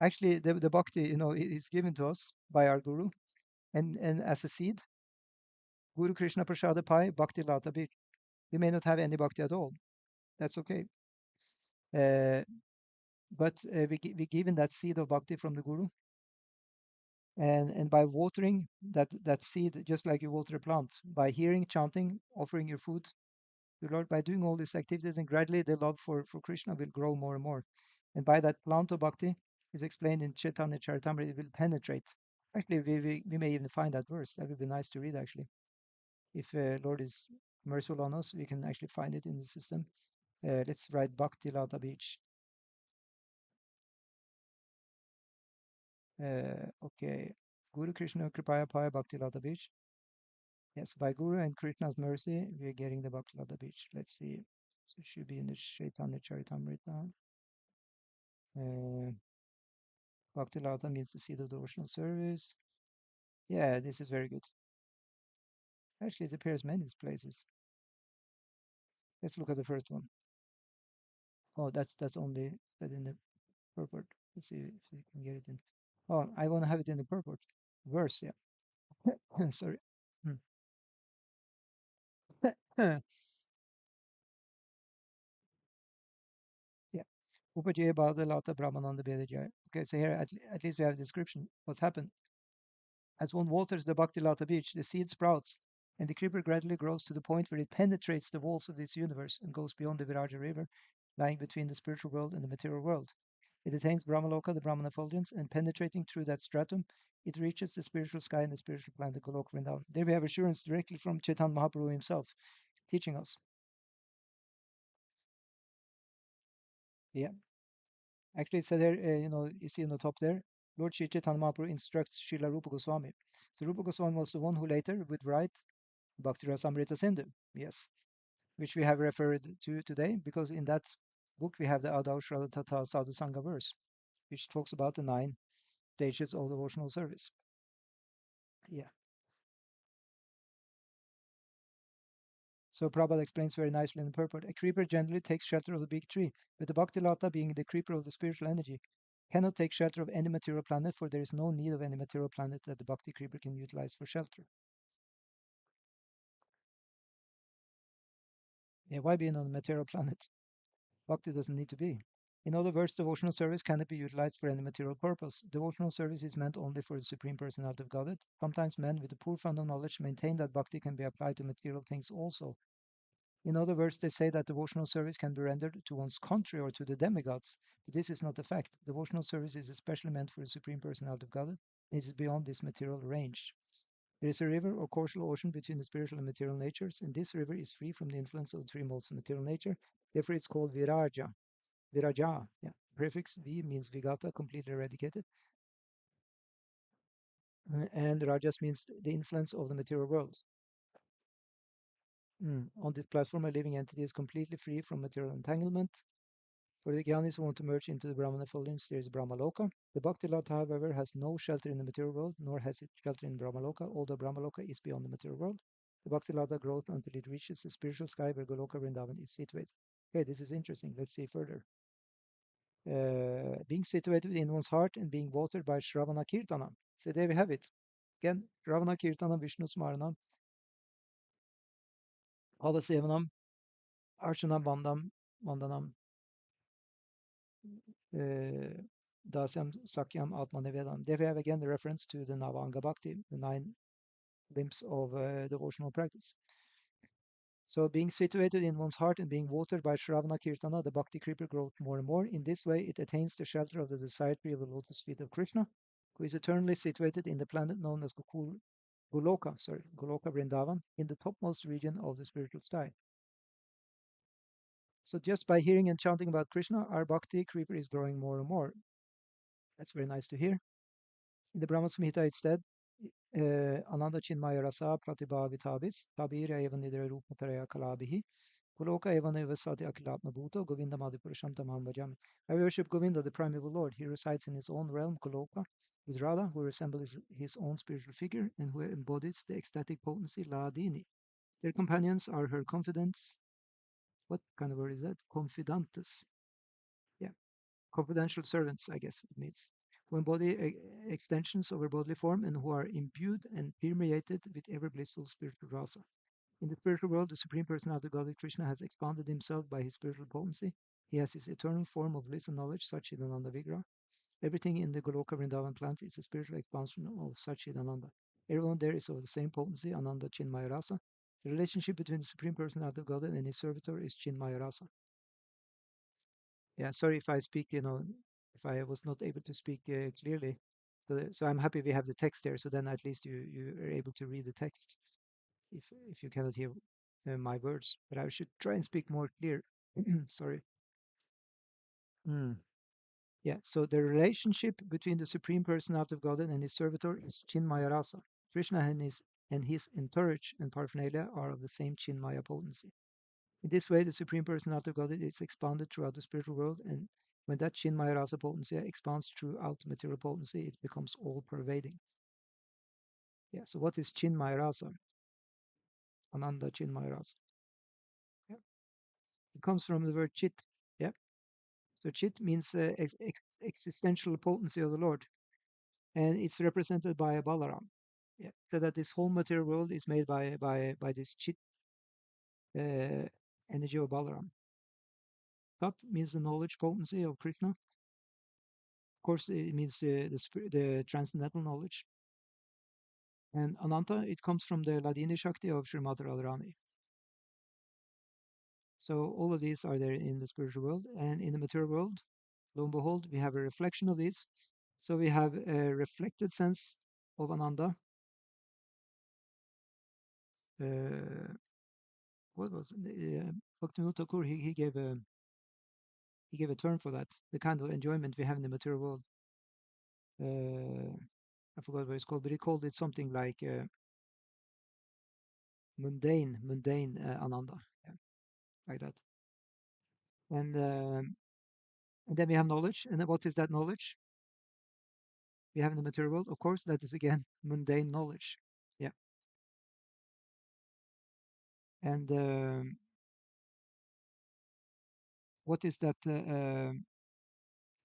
Actually, the bhakti, is given to us by our guru, and as a seed, Guru Krishna Prasada Pai Bhakti Lata Bir. We may not have any bhakti at all. That's okay. But we're given that seed of bhakti from the guru, and by watering that seed, just like you water a plant, by hearing, chanting, offering your food to Lord, by doing all these activities, and gradually the love for Krishna will grow more and more. And by that plant of bhakti, is explained in Chaitanya Charitamrita, it will penetrate. Actually, we may even find that verse. That would be nice to read, actually. If Lord is merciful on us, we can actually find it in the system. Let's write Bhakti Lata Beach. Okay. Guru Krishna Kripaya Paya Bhakti Lata Beach. Yes, by Guru and Krishna's mercy, we are getting the Bhakti Lata Beach. Let's see. So it should be in the Chaitanya Charitamrita. Bhakti Lata means the seed of devotional service. Yeah, this is very good. Actually, it appears many places. Let's look at the first one. Oh, that's only said in the purport. Let's see if we can get it in. Oh, I want to have it in the purport. Verse, yeah. Sorry. Hmm. Yeah. Upajaya Bhada Lata Brahmananda Bedajaya. Okay, so here at least we have a description. What's happened? As one waters the Bhakti Lata beach, the seed sprouts, and the creeper gradually grows to the point where it penetrates the walls of this universe and goes beyond the Viraja river, lying between the spiritual world and the material world. It attains Brahmaloka, the Brahman effulgence, and penetrating through that stratum, it reaches the spiritual sky and the spiritual planet Goloka Vrindavan. There we have assurance directly from Chaitanya Mahaprabhu himself, teaching us. Yeah. Actually, it said there, you see on the top there, Lord Shri Chaitanya Mahaprabhu instructs Srila Rupa Goswami. So Rupa Goswami was the one who later would write Bhakti Rasamrita Sindhu. Yes, which we have referred to today, because in that book we have the Addhā Shraddha Tata Sadhu Sangha verse, which talks about the 9 stages of devotional service. Yeah. So Prabhupada explains very nicely in the purport. A creeper generally takes shelter of the big tree, but the Bhakti Lata, being the creeper of the spiritual energy, cannot take shelter of any material planet, for there is no need of any material planet that the Bhakti creeper can utilize for shelter. Yeah, why be on a material planet? Bhakti doesn't need to be. In other words, devotional service cannot be utilized for any material purpose. Devotional service is meant only for the Supreme Personality of Godhead. Sometimes men with a poor fund of knowledge maintain that bhakti can be applied to material things also. In other words, they say that devotional service can be rendered to one's country or to the demigods, but this is not the fact. Devotional service is especially meant for the Supreme Personality of Godhead, and it is beyond this material range. There is a river or causal ocean between the spiritual and material natures, and this river is free from the influence of the 3 modes of material nature. Therefore, it's called Viraja. Viraja, yeah. Prefix V means Vigata, completely eradicated, and Rajas means the influence of the material world. On this platform, a living entity is completely free from material entanglement. For the Gyanis who want to merge into the Brahman effulgence, there is Brahmaloka. The Bhakti Lata, however, has no shelter in the material world, nor has it shelter in Brahmaloka, although Brahmaloka is beyond the material world. The Bhakti Lata grows until it reaches the spiritual sky where Goloka Vrindavan is situated. Okay, this is interesting. Let's see further. Being situated in one's heart and being watered by śravaṇaṁ kīrtanaṁ. So there we have it. Again, śravaṇaṁ kīrtanaṁ viṣṇu smaraṇaṁ, pāda-sevanam, arcanaṁ vandanaṁ, dāsyaṁ, sakhyam, ātma-nivedanam. There we have again the reference to the Nava Bhakti, the 9 limbs of devotional practice. So being situated in one's heart and being watered by śravaṇaṁ Kirtana, the Bhakti creeper grows more and more. In this way, it attains the shelter of the desired tree of the lotus feet of Kṛṣṇa, who is eternally situated in the planet known as Goloka Vrindavan, in the topmost region of the spiritual sky. So just by hearing and chanting about Kṛṣṇa, our Bhakti creeper is growing more and more. That's very nice to hear. In the Brahma Samhita, it said, Ananda Chinmaya Rasa Pratibhavitabis, Tabira Eva Nidra Rupa Paraya Kalabihi, Goloka Eva Nevasati Akilatma Bhuto, Govinda Madhipurasham Tamam Bhajami. I worship Govinda, the primeval Lord. He resides in his own realm, Goloka, with Radha, who resembles his own spiritual figure and who embodies the ecstatic potency, Ladini. Their companions are her confidants. What kind of word is that? Confidantes. Yeah, confidential servants, I guess it means. Who embody extensions of her bodily form and who are imbued and permeated with ever blissful spiritual rasa. In the spiritual world, the Supreme Personality of Godhead Krishna has expanded himself by his spiritual potency. He has his eternal form of bliss and knowledge, Satchidananda Vigraha. Everything in the Goloka Vrindavan plant is a spiritual expansion of Satchidananda. Everyone there is of the same potency, Ananda Chinmaya Rasa. The relationship between the Supreme Personality of Godhead and his servitor is Chinmaya Rasa. Yeah, sorry if I speak, if I was not able to speak clearly. So I'm happy we have the text there, so then at least you are able to read the text if you cannot hear my words. But I should try and speak more clear. Sorry. Mm. Yeah, so the relationship between the Supreme Personality of Godhead and his servitor is Chinmaya Rasa. Krishna and his entourage and paraphernalia are of the same Chinmaya potency. In this way, the Supreme Personality of Godhead is expanded throughout the spiritual world, and when that Chinmaya Rasa potency expands throughout material potency, it becomes all-pervading. Yeah, so what is Chinmaya Rasa? Ananda Chinmaya Rasa. Yeah. It comes from the word chit. Yeah. So chit means existential potency of the Lord, and it's represented by a Balaram. Yeah. So that this whole material world is made by this chit energy of Balaram. Tat means the knowledge potency of Krishna. Of course, it means the transcendental knowledge. And Ananta, it comes from the Ladini Shakti of Srimati Radharani. So all of these are there in the spiritual world, and in the material world, lo and behold, we have a reflection of this. So we have a reflected sense of Ananda. What was Bhaktivinoda Thakur? He gave a term for that. The kind of enjoyment we have in the material world. I forgot what it's called, but he called it something like mundane Ananda, yeah, like that. And then we have knowledge. And then what is that knowledge we have in the material world? Of course, that is again mundane knowledge. Yeah. And what is that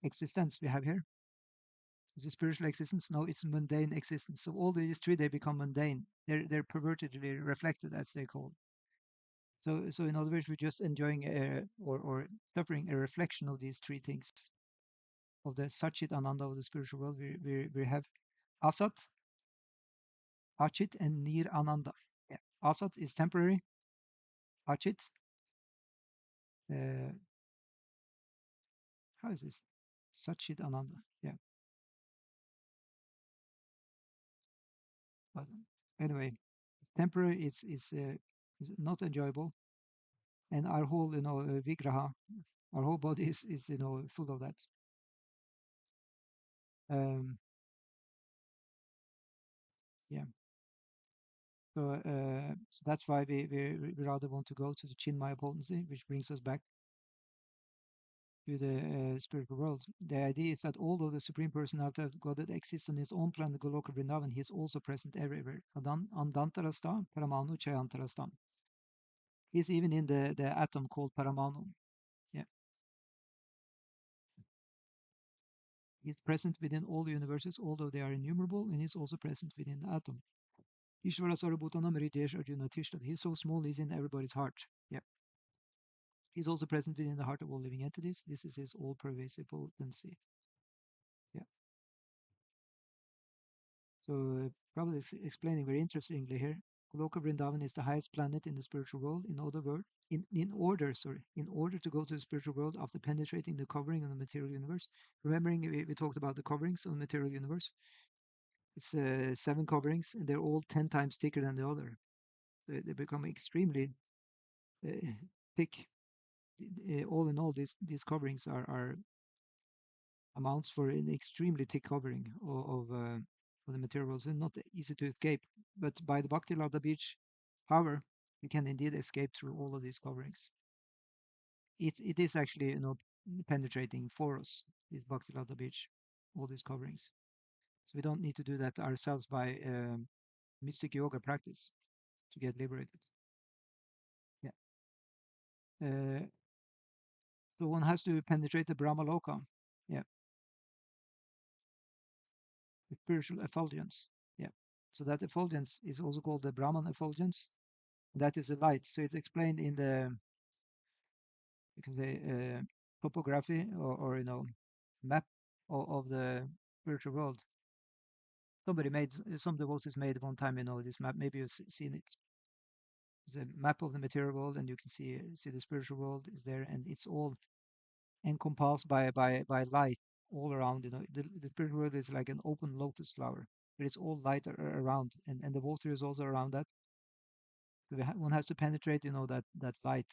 existence we have here? Is it spiritual existence? No, it's mundane existence. So all these three, they become mundane. They're pervertedly reflected, as they call. So in other words, we're just enjoying or suffering a reflection of these three things of the Satchit Ananda of the spiritual world. We have Asat, Achit, and Nir Ananda. Yeah. Asat is temporary. Achit, uh, how is this? Satchit Ananda. Yeah. But anyway, temporary is not enjoyable, and our whole vigraha, our whole body is full of that. Um, yeah. So that's why we rather want to go to the Chinmaya potency, which brings us back to the spiritual world. The idea is that although the Supreme Personality of Godhead exists on his own planet Goloka Vrindavan, he is also present everywhere. Andantarastha, Paramanu, Chayantarastha. He is even in the atom called Paramanu. Yeah. He is present within all the universes, although they are innumerable, and he is also present within the atom. Ishvara Sarvabhutanam Hridesh Arjuna Tishthat. He is so small, he's in everybody's heart. Yeah. He's also present within the heart of all living entities. This is his all-pervasive potency. Yeah. So probably explaining very interestingly here, Goloka Vrindavan is the highest planet in the spiritual world. In order to go to the spiritual world after penetrating the covering of the material universe. Remembering we talked about the coverings of the material universe. It's 7 coverings, and they're all 10 times thicker than the other. They become extremely thick. All in all, these coverings are amounts for an extremely thick covering of the materials, and not easy to escape. But by the Bhakti Ladda beach, however, you can indeed escape through all of these coverings. It is actually penetrating for us, this Bhakti Ladda beach, all these coverings. So we don't need to do that ourselves by mystic yoga practice to get liberated. Uh, so one has to penetrate the Brahma Loka. Yeah, the spiritual effulgence. Yeah. So that effulgence is also called the Brahman effulgence. That is a light. So it's explained in the, you can say, topography or map of the spiritual world. Somebody made, some devotees made one time, this map. Maybe you've seen it. It's a map of the material world, and you can see the spiritual world is there, and it's all encompassed by light all around. The spiritual world is like an open lotus flower, but it's all light around, and the water is also around that. So one has to penetrate, that light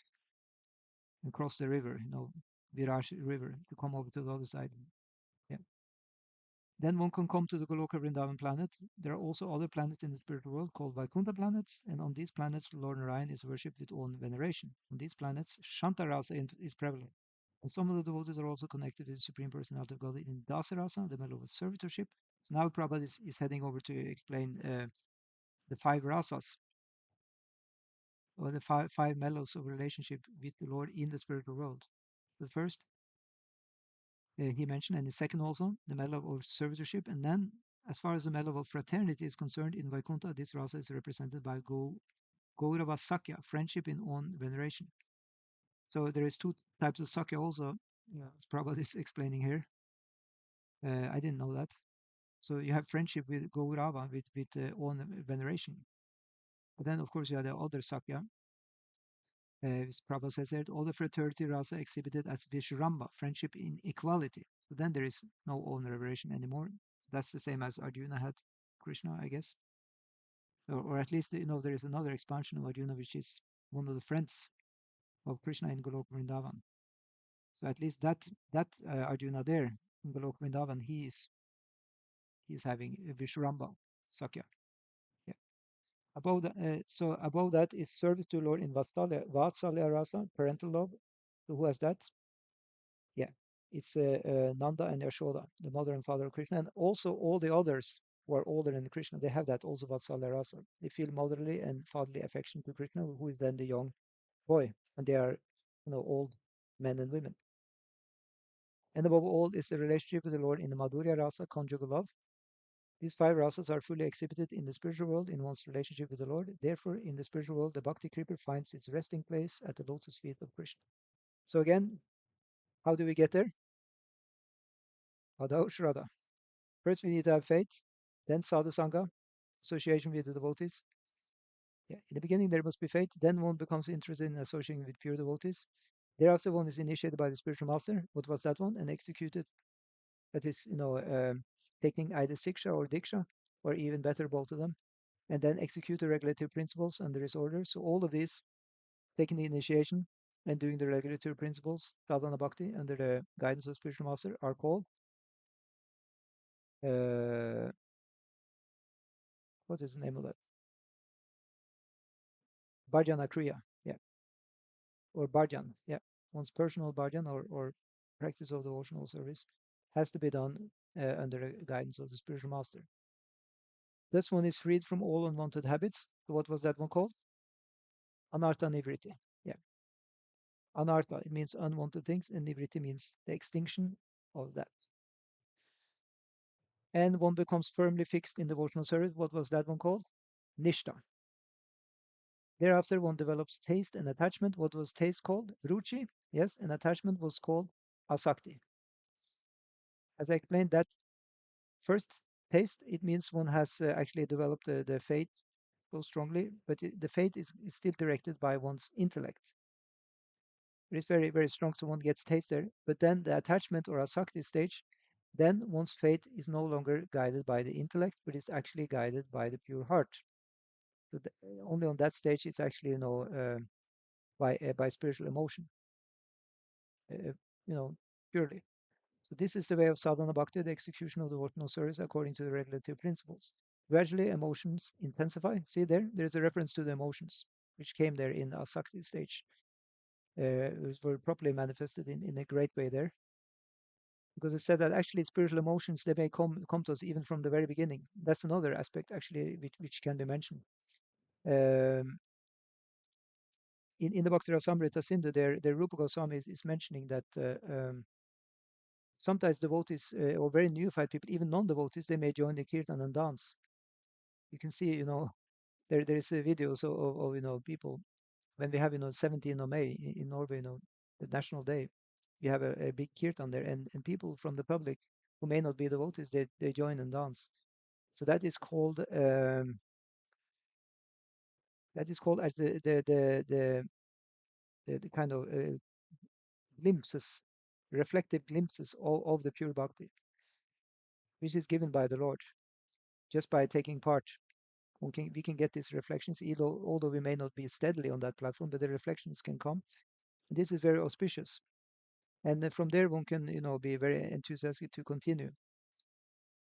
and cross the river, Viraj River, to come over to the other side. Yeah. Then one can come to the Goloka Vrindavan planet. There are also other planets in the spiritual world called Vaikuntha planets, and on these planets, Lord Narayan is worshipped with own veneration. On these planets, Shantarasa is prevalent. And some of the devotees are also connected with the Supreme Personality of God in dasa rasa, the mellow of servitorship. So now Prabhupada is heading over to explain the five rasas, or the five mellows of relationship with the Lord in the spiritual world. The first, he mentioned, and the second also, the mellow of servitorship. And then, as far as the mellow of fraternity is concerned, in Vaikuntha, this rasa is represented by Gaurava Sakya, friendship in own veneration. So there is two types of Sakya also, as Prabhupada is explaining here. I didn't know that. So you have friendship with Gaurava, with own veneration. But then, of course, you have the other Sakya. As Prabhupada says here, all the fraternity rasa exhibited as viṣṇaṁ, friendship in equality. So then there is no own revelation anymore. That's the same as Arjuna had Krishna, I guess. Or at least, there is another expansion of Arjuna, which is one of the friends of Krishna in Goloka Vrindavan. So at least that Arjuna there in Goloka Vrindavan, he is having a viṣṇaṁ Sakya. Yeah. Above that is service to Lord in Vatsalya rasa, parental love. So who has that? Yeah, it's Nanda and Yashoda, the mother and father of Krishna, and also all the others who are older than Krishna. They have that also Vatsalya rasa. They feel motherly and fatherly affection to Krishna, who is then the young boy, and they are, old men and women. And above all is the relationship with the Lord in the Madhurya rasa, conjugal love. These five rasas are fully exhibited in the spiritual world in one's relationship with the Lord. Therefore, in the spiritual world, the bhakti creeper finds its resting place at the lotus feet of Krishna. So again, how do we get there? Addhā Shraddha. First, we need to have faith, then sadhu sangha, association with the devotees. Yeah, in the beginning, there must be faith. Then one becomes interested in associating with pure devotees. Thereafter, one is initiated by the spiritual master. What was that one? And executed. That is, taking either siksha or diksha, or even better, both of them. And then execute the regulative principles under his order. So all of these, taking the initiation and doing the regulatory principles, sadhana bhakti, under the guidance of spiritual master, are called uh, what is the name of that? Bhajana Kriya, yeah, or bhajan, yeah. One's personal bhajan or practice of devotional service has to be done under the guidance of the spiritual master. This one is freed from all unwanted habits. So what was that one called? Anartha nivritti. Yeah. Anartha, it means unwanted things, and nivritti means the extinction of that. And one becomes firmly fixed in devotional service. What was that one called? Nishta. Thereafter, one develops taste and attachment. What was taste called? Ruchi. Yes, and attachment was called asakti. As I explained, that first taste, it means one has actually developed the faith so strongly, but the faith is still directed by one's intellect. It is very, very strong, so one gets taste there. But then the attachment or asakti stage, then one's faith is no longer guided by the intellect, but it's actually guided by the pure heart. So only on that stage, it's actually, by spiritual emotion, uh, purely. So this is the way of sadhana bhakti, the execution of the devotional service according to the regulative principles. Gradually, emotions intensify. See there is a reference to the emotions, which came there in the asakti stage. It were properly manifested in a great way there. Because it said that actually spiritual emotions, they may come to us even from the very beginning. That's another aspect actually which can be mentioned. Um, in the Bhakti Rasamrita Sindhu, there Rupa Goswami is mentioning that sometimes devotees or very neophyte people, even non-devotees, they may join the kirtan and dance. You can see, there is videos of people when we have 17th of May in Norway, the national day. We have a big kirtan there, and people from the public who may not be devotees, they join and dance. So that is called as the kind of glimpses, reflective glimpses of the pure bhakti, which is given by the Lord just by taking part. We can get these reflections, although we may not be steadily on that platform, but the reflections can come. This is very auspicious, and from there one can be very enthusiastic to continue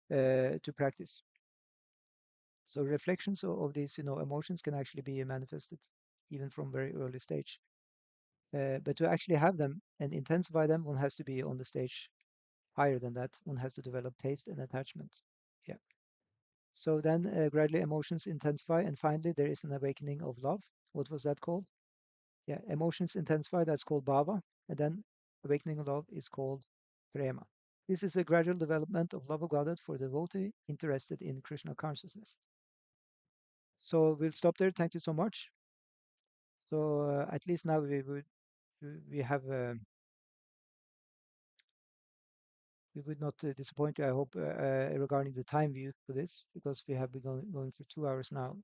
to practice. So reflections of these emotions can actually be manifested even from very early stage. But to actually have them and intensify them, one has to be on the stage higher than that. One has to develop taste and attachment. Yeah. So then gradually emotions intensify, and finally there is an awakening of love. What was that called? Yeah, emotions intensify, that's called bhava, and then awakening of love is called prema. This is a gradual development of love of Godhead for the devotee interested in Krishna consciousness. So we'll stop there. Thank you so much. So at least now we have we would not disappoint you, I hope, regarding the time view for this, because we have been going for 2 hours now,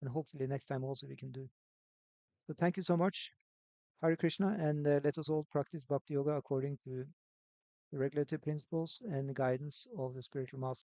and hopefully next time also we can do. So thank you so much, Hare Krishna, and let us all practice Bhakti Yoga according to the regulative principles and the guidance of the spiritual master.